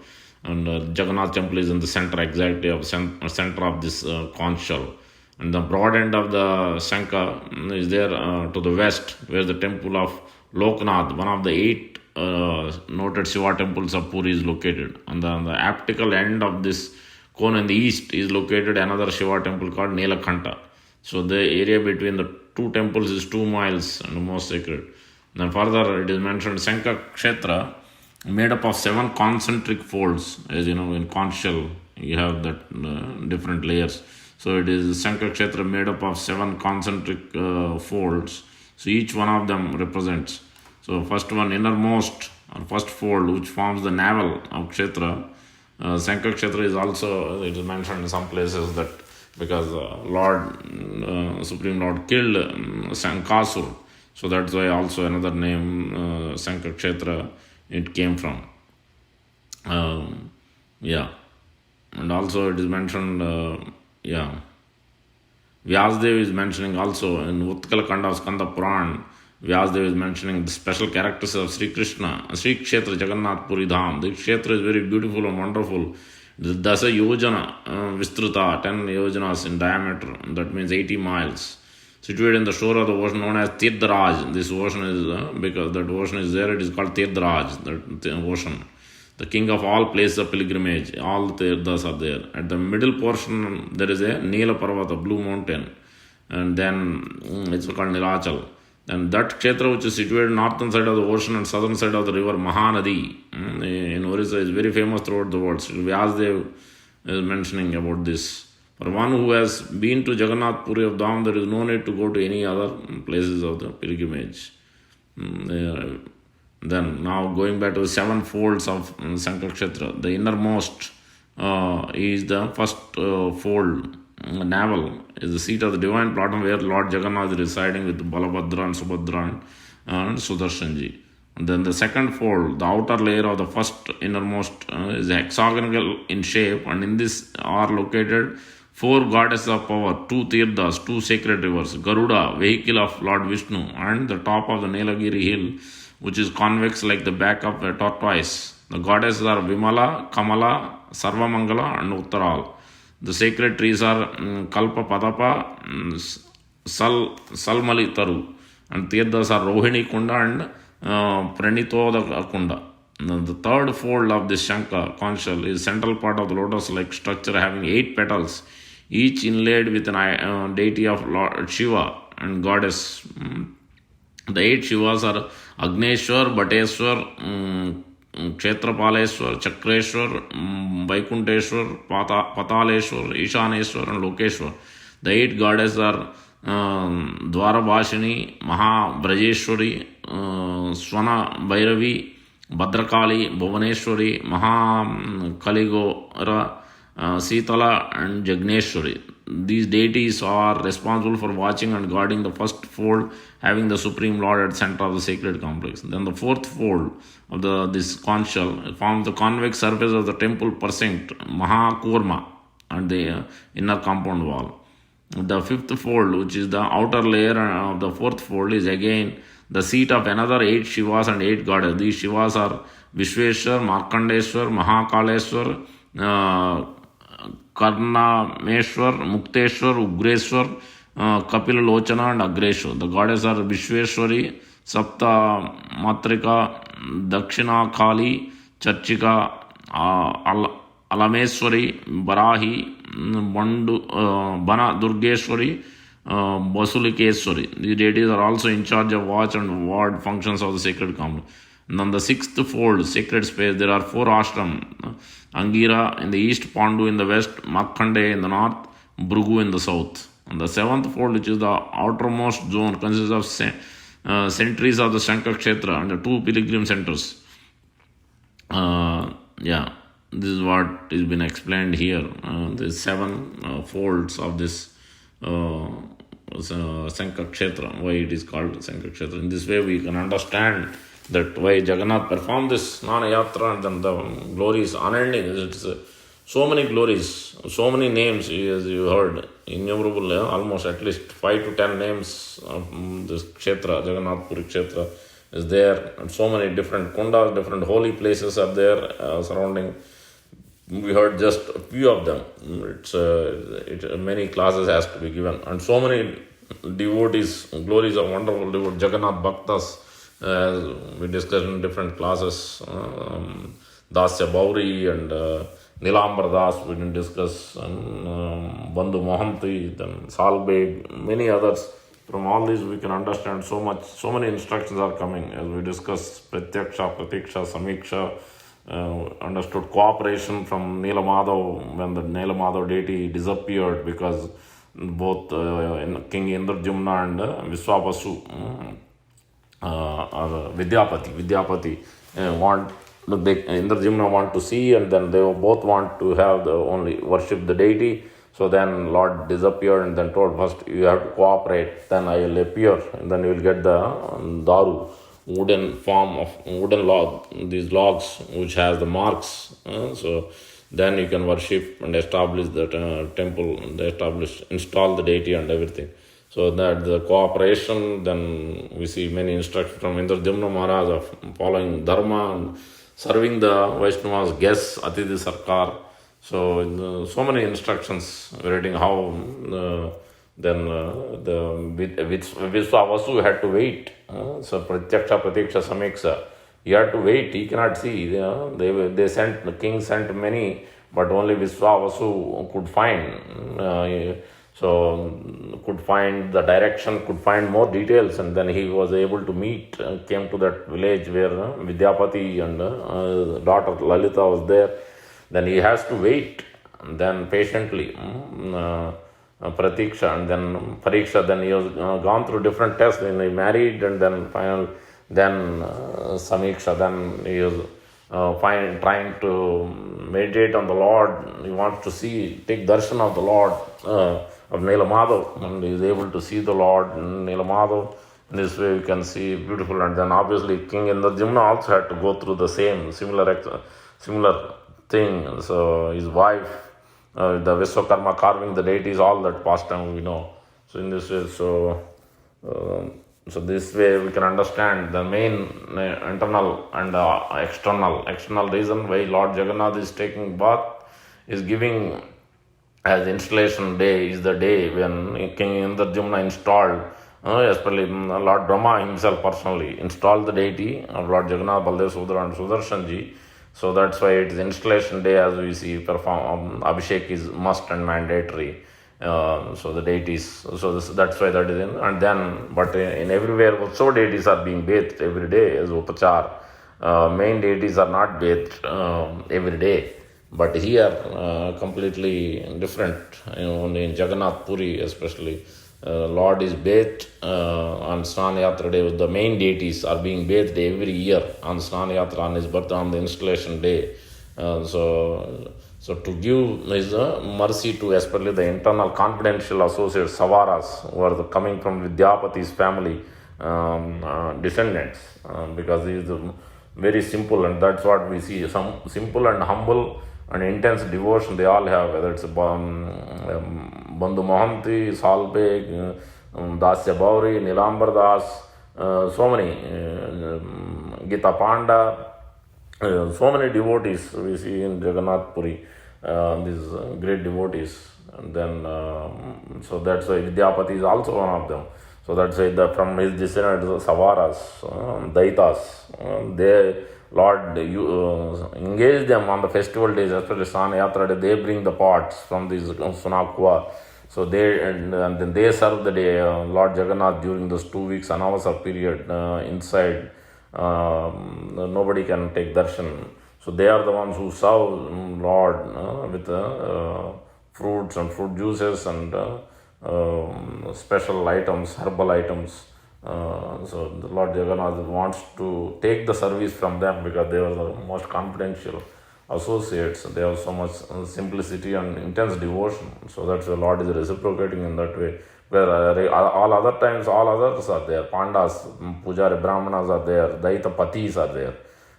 And Jagannath temple is in the center, exactly of center of this conch shell. And the broad end of the Shankha is there to the west, where the temple of Loknath, one of the 8 noted Shiva temples of Puri, is located. And the aptical end of this Kona in the east is located another Shiva temple called Nilakanta. So the area between the two temples is 2 miles and most sacred. Then further it is mentioned Shankha Kshetra made up of 7 concentric folds. As you know, in conch shell you have that different layers. So it is Shankha Kshetra made up of 7 concentric folds. So each one of them represents. So first one, innermost or first fold, which forms the navel of Kshetra. Shankha Kshetra is also, it is mentioned in some places that because Supreme Lord killed Shankasur. So that's why also another name, Shankha Kshetra, it came from. Yeah. And also it is mentioned, Vyasdev is mentioning also in Utkala Kanda of Skanda Puran. Vyasdev is mentioning the special characters of Sri Krishna, Sri Kshetra Jagannath Puri Dham. The Kshetra is very beautiful and wonderful. The Dasa Yojana Vistruta, 10 yojanas in diameter, that means 80 miles. Situated in the shore of the ocean known as Tirtharaj. This ocean is, because that ocean is there, it is called Tirtharaj, the ocean. The king of all places of pilgrimage, all the Tirthas are there. At the middle portion, there is a Nila Parvata, blue mountain, and then it's called Nilachal. And that Kshetra, which is situated northern side of the ocean and southern side of the river Mahanadi, in Orissa, is very famous throughout the world. Vyasdev is mentioning about this. For one who has been to Jagannath Puri of Dham, there is no need to go to any other places of the pilgrimage. Then now going back to the 7 folds of Shankha Kshetra, the innermost is the first fold. Navel is the seat of the divine platform where Lord Jagannath is residing with Balabhadra and Subhadra and Sudarshanji. And then the second fold, the outer layer of the first innermost is hexagonal in shape, and in this are located 4 goddesses of power, 2 Tirthas, 2 sacred rivers, Garuda, vehicle of Lord Vishnu, and the top of the Nilagiri hill, which is convex like the back of a tortoise. The goddesses are Vimala, Kamala, Sarvamangala, and Uttaral. The sacred trees are Kalpa Padapa, Salmali Taru, and Tirthas are Rohini Kunda and Pranitoda Kunda. The third fold of this Shankha conch shell is central part of the lotus-like structure having 8 petals, each inlaid with an deity of Lord Shiva and goddess. The 8 Shivas are Agneshwar, Bhateshwar, Kshetrapaleshwar, Chakreshwar, Vaikunteshwar, Pataleshwar, Ishaneshwar, and Lokeshwar. The 8 goddesses are Dwarabhashini, Mahabrajeshwari, Swana Bhairavi, Bhadrakali, Bhuvaneshwari, Kaligora, Sitala, and Jagneshwari. These deities are responsible for watching and guarding the first fold, having the Supreme Lord at the center of the sacred complex. Then the fourth fold of this conch shell forms the convex surface of the temple precinct, Mahakurma, and the inner compound wall. The fifth fold, which is the outer layer of the fourth fold, is again the seat of another 8 Shivas and 8 goddesses. These Shivas are Vishweshwar, Markandeshwar, Mahakaleshwar, Karnameshwar, Mukteshwar, Ugreshwar, Kapila Lochana, and Agreshwar. The goddesses are Vishweshwari, Sapta Matrika, Dakshina Kali, Charchika, Alameswari, Barahi, Bana Durgeshwari, Basulikeswari. These deities are also in charge of watch and ward functions of the sacred complex. And on the sixth fold, sacred space, there are 4 ashram. Angira in the east, Pandu in the west, Markandeya in the north, Bhrigu in the south. And the 7th fold, which is the outermost zone, consists of centuries of the Shankha Kshetra and the 2 pilgrim centers. This is what has been explained here. The 7 folds of this Shankha Kshetra, why it is called Shankha Kshetra. In this way, we can understand that why Jagannath performed this Snana Yatra, and then the glories unending. It's so many glories, so many names, as you heard, innumerable, almost at least 5 to 10 names of this Kshetra, Jagannath Puri Kshetra is there, and so many different kundas, different holy places are there surrounding. We heard just a few of them. Many classes has to be given, and so many devotees, glories of wonderful devotees, Jagannath Bhaktas, we discussed in different classes, Dasya Bauri and Nilambar Das, we didn't discuss, and Bandhu Mohanty, then Salbeg, many others. From all these, we can understand so much. So many instructions are coming as we discussed. Pratyaksha, Pratiksha, Samiksha. Understood cooperation from Nila Madhav when the Nila Madhav deity disappeared because both King Indrajumna and Viswabasu, Vidyapati want Indrajumna want to see, and then they both want to have the only worship the deity. So then Lord disappeared and then told, first you have to cooperate, then I will appear, and then you will get the daru, wooden form of wooden log, these logs which has the marks. So then you can worship and establish the temple, and install the deity and everything. So that the cooperation, then we see many instructions from Indrajumna Maharaj of following dharma and serving the Vaishnavas, guests, Atithi Sarkar. So so many instructions relating how then the Viswavasu had to wait. So Pratyaksha, Pratiksha, Samiksha, he had to wait. He cannot see. They sent, the king sent many, but only Viswavasu could find. So could find the direction, could find more details, and then he was able to meet, came to that village where Vidyapati and daughter Lalita was there. Then he has to wait, and then patiently Pratiksha, and then Pariksha. Then he was gone through different tests. Then he married, and then then Samiksha. Then he was trying to meditate on the Lord. He wants to take darshan of the Lord of Nila Madhav, and he is able to see the Lord in Nila Madhav. In this way, you can see beautiful. And then obviously, King Indrajumna also had to go through the similar thing. So his wife, the Vishwakarma carving the deities, all that past time we know. So in this way, so this way we can understand the main internal and external reason why Lord Jagannath is taking bath, is giving as installation day, is the day when King Indrajumna installed, especially Lord Brahma himself personally installed the deity of Lord Jagannath, Baldev, Subhadra and Sudarshanji. So that's why it is installation day, as we see Abhishek is must and mandatory. So the deities, so that's why that is in. And then, but in everywhere also deities are being bathed every day as upachar. Main deities are not bathed every day, but here completely different. Only in Jagannath Puri especially, Lord is bathed on Snana Yatra day. The main deities are being bathed every year on Snana Yatra, on his birthday, on the installation day. So to give his mercy to especially the internal confidential associates, Savaras, who are coming from Vidyapati's family descendants, because he is very simple, and that's what we see, some simple and humble and intense devotion they all have, whether it's Bandhu Mohanty, Salbeg, Dasya Bauri, Nilambar Das, so many, Gita Panda, so many devotees we see in Jagannath Puri, these great devotees. And then, so that's why Vidyapati is also one of them. So that's why from his descendants, Savaras, Daitas, they, Lord, engage them on the festival days, especially Snana Yatra day. They bring the pots from these Sunakwa. So they, and then they serve the day, Lord Jagannath during those 2 weeks Anavasa period inside. Nobody can take darshan. So they are the ones who serve Lord with fruits and fruit juices and special items, herbal items. So the Lord Jagannath wants to take the service from them because they are the most confidential associates. They have so much simplicity and intense devotion. So that's why Lord is reciprocating in that way. Where all other times, all others are there. Pandas, Pujari Brahmanas are there. Daita Patis are there.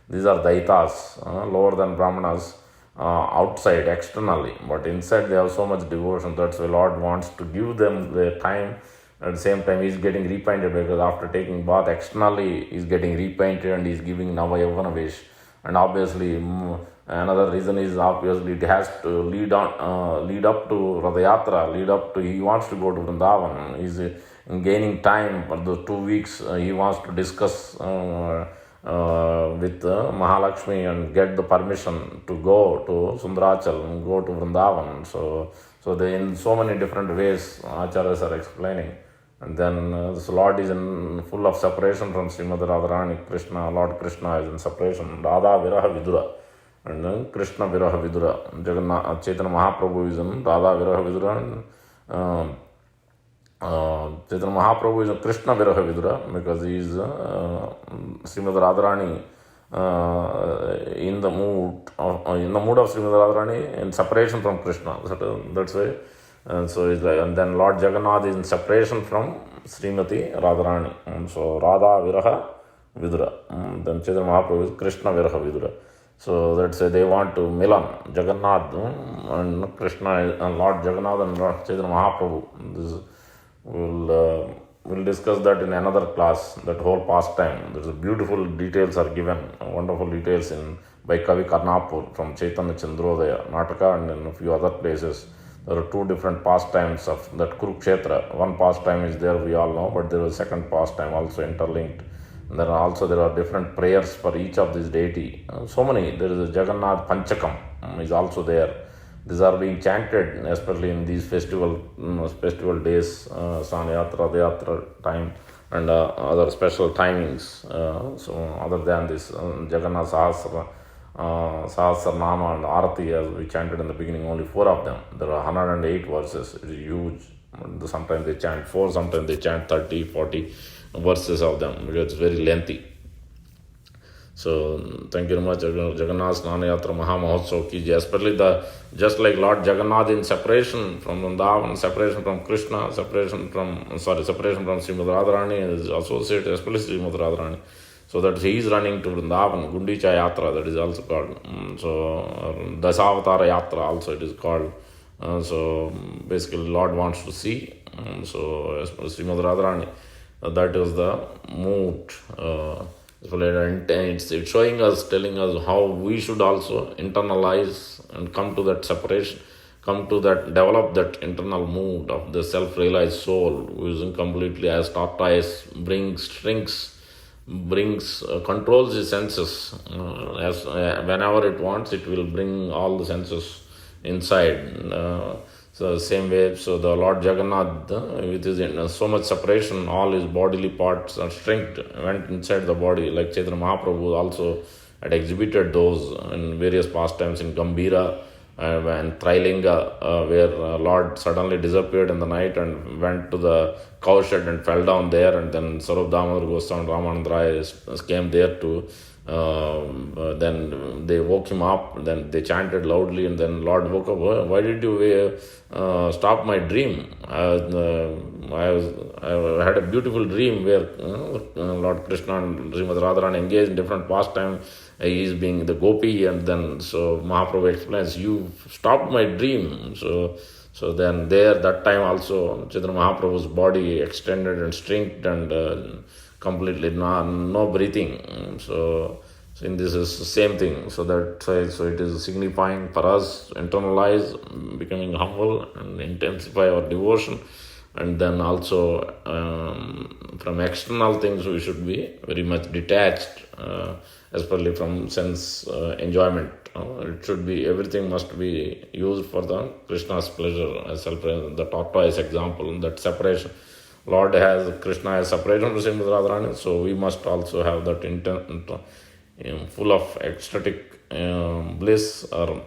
These are Daitas, lower than Brahmanas, outside, externally. But inside they have so much devotion. That's why Lord wants to give them their time. At the same time, he's getting repainted because after taking bath externally, he's getting repainted and he's giving Navayavana Vesh. And obviously, another reason is obviously it has to lead up to Radhayatra, he wants to go to Vrindavan. He's gaining time for those 2 weeks. He wants to discuss with Mahalakshmi and get the permission to go to Sundarachal and go to Vrindavan. So they in so many different ways acharyas are explaining. And then this Lord is in full of separation from Srimad Radharani. Krishna, Lord Krishna is in separation. Radha Viraha Vidura. And then Krishna Viraha Vidura. Jagannath, Chaitanya Mahaprabhu is in Radha Viraha Vidura. And Chaitanya Mahaprabhu is a Krishna Viraha Vidura because he is Srimad Radharani in the mood of Srimad Radharani in separation from Krishna. That's why. And so it's like, and then Lord Jagannath is in separation from Srimati Radharani. And so Radha Viraha Vidura. Then Chaitanya Mahaprabhu is Krishna Viraha Vidura. So that's why they want to Milan, Jagannath and Krishna and Lord Jagannath and Lord Chaitanya Mahaprabhu. This we'll discuss that in another class, that whole pastime. There's beautiful details are given, wonderful details by Kavi Karnapur from Chaitanya Chandrodaya, Nataka, and in a few other places. There are two different pastimes of that Kurukshetra. One pastime is there, we all know, but there is a second pastime also interlinked. And there are different prayers for each of these deity. So many. There is a Jagannath Panchakam is also there. These are being chanted, especially in these festival days, Sanayatra, Radayatra time, and other special timings. So other than this, Jagannath Sahasra Nama and Arati, as we chanted in the beginning, only 4 of them. There are 108 verses. It is huge. Sometimes they chant 4, sometimes they chant 30, 40 verses of them, because it's very lengthy. So thank you very much. Jagannath Snanayatra Maha Mahotsav ki jai. Especially just like Lord Jagannath in separation from Vrindavan, separation from Krishna, separation from Srimad Radharani is associated, especially Srimad Radharani. So that he is running to Vrindavan, Gundicha Yatra, that is also called. So Dasavatara Yatra also it is called. So basically Lord wants to see. So Srimad Radharani, that is the mood. It's showing us, telling us how we should also internalize and come to that separation, develop that internal mood of the self-realized soul, who is completely as tortoise, controls the senses. Whenever it wants, it will bring all the senses inside. So same way, so the Lord Jagannath, with his so much separation, all his bodily parts are shrinked, went inside the body, like Chaitanya Mahaprabhu also had exhibited those in various pastimes in Gambhira and Trilinga, where Lord suddenly disappeared in the night and went to the cow shed and fell down there, and then Sarup Damodar Goswami Ramanand Rai came there to then they woke him up, then they chanted loudly, and then Lord woke up. Why did you stop my dream? I had a beautiful dream where Lord Krishna and Srimad Radharani engaged in different pastimes. He is being the gopi, and then so Mahaprabhu explains, you stopped my dream. So then that time also Chaitanya Mahaprabhu's body extended and shrinked and completely no breathing. So in this is the same thing. So it is signifying for us to internalize, becoming humble and intensify our devotion. And then also from external things we should be very much detached, especially from sense enjoyment. It should be, everything must be used for the Krishna's pleasure, as the tortoise example, that separation. Lord Krishna has separated from Srimad Radharani, so we must also have that intent, full of ecstatic bliss or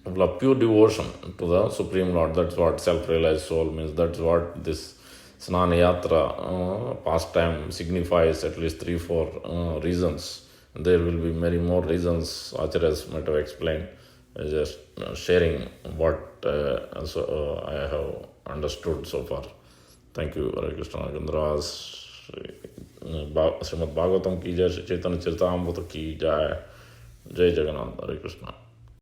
full of pure devotion to the Supreme Lord. That's what self-realized soul means. That's what this Snana Yatra pastime signifies, at least 3-4 reasons. There will be many more reasons Acharyas might have explained. Just sharing what I have understood so far. Thank you, Hare Krishna. Chandras Srimad Bhagavatam ki jai, Chaitanya Charitamrita ki jai. Jai Jagannath, Hare Krishna.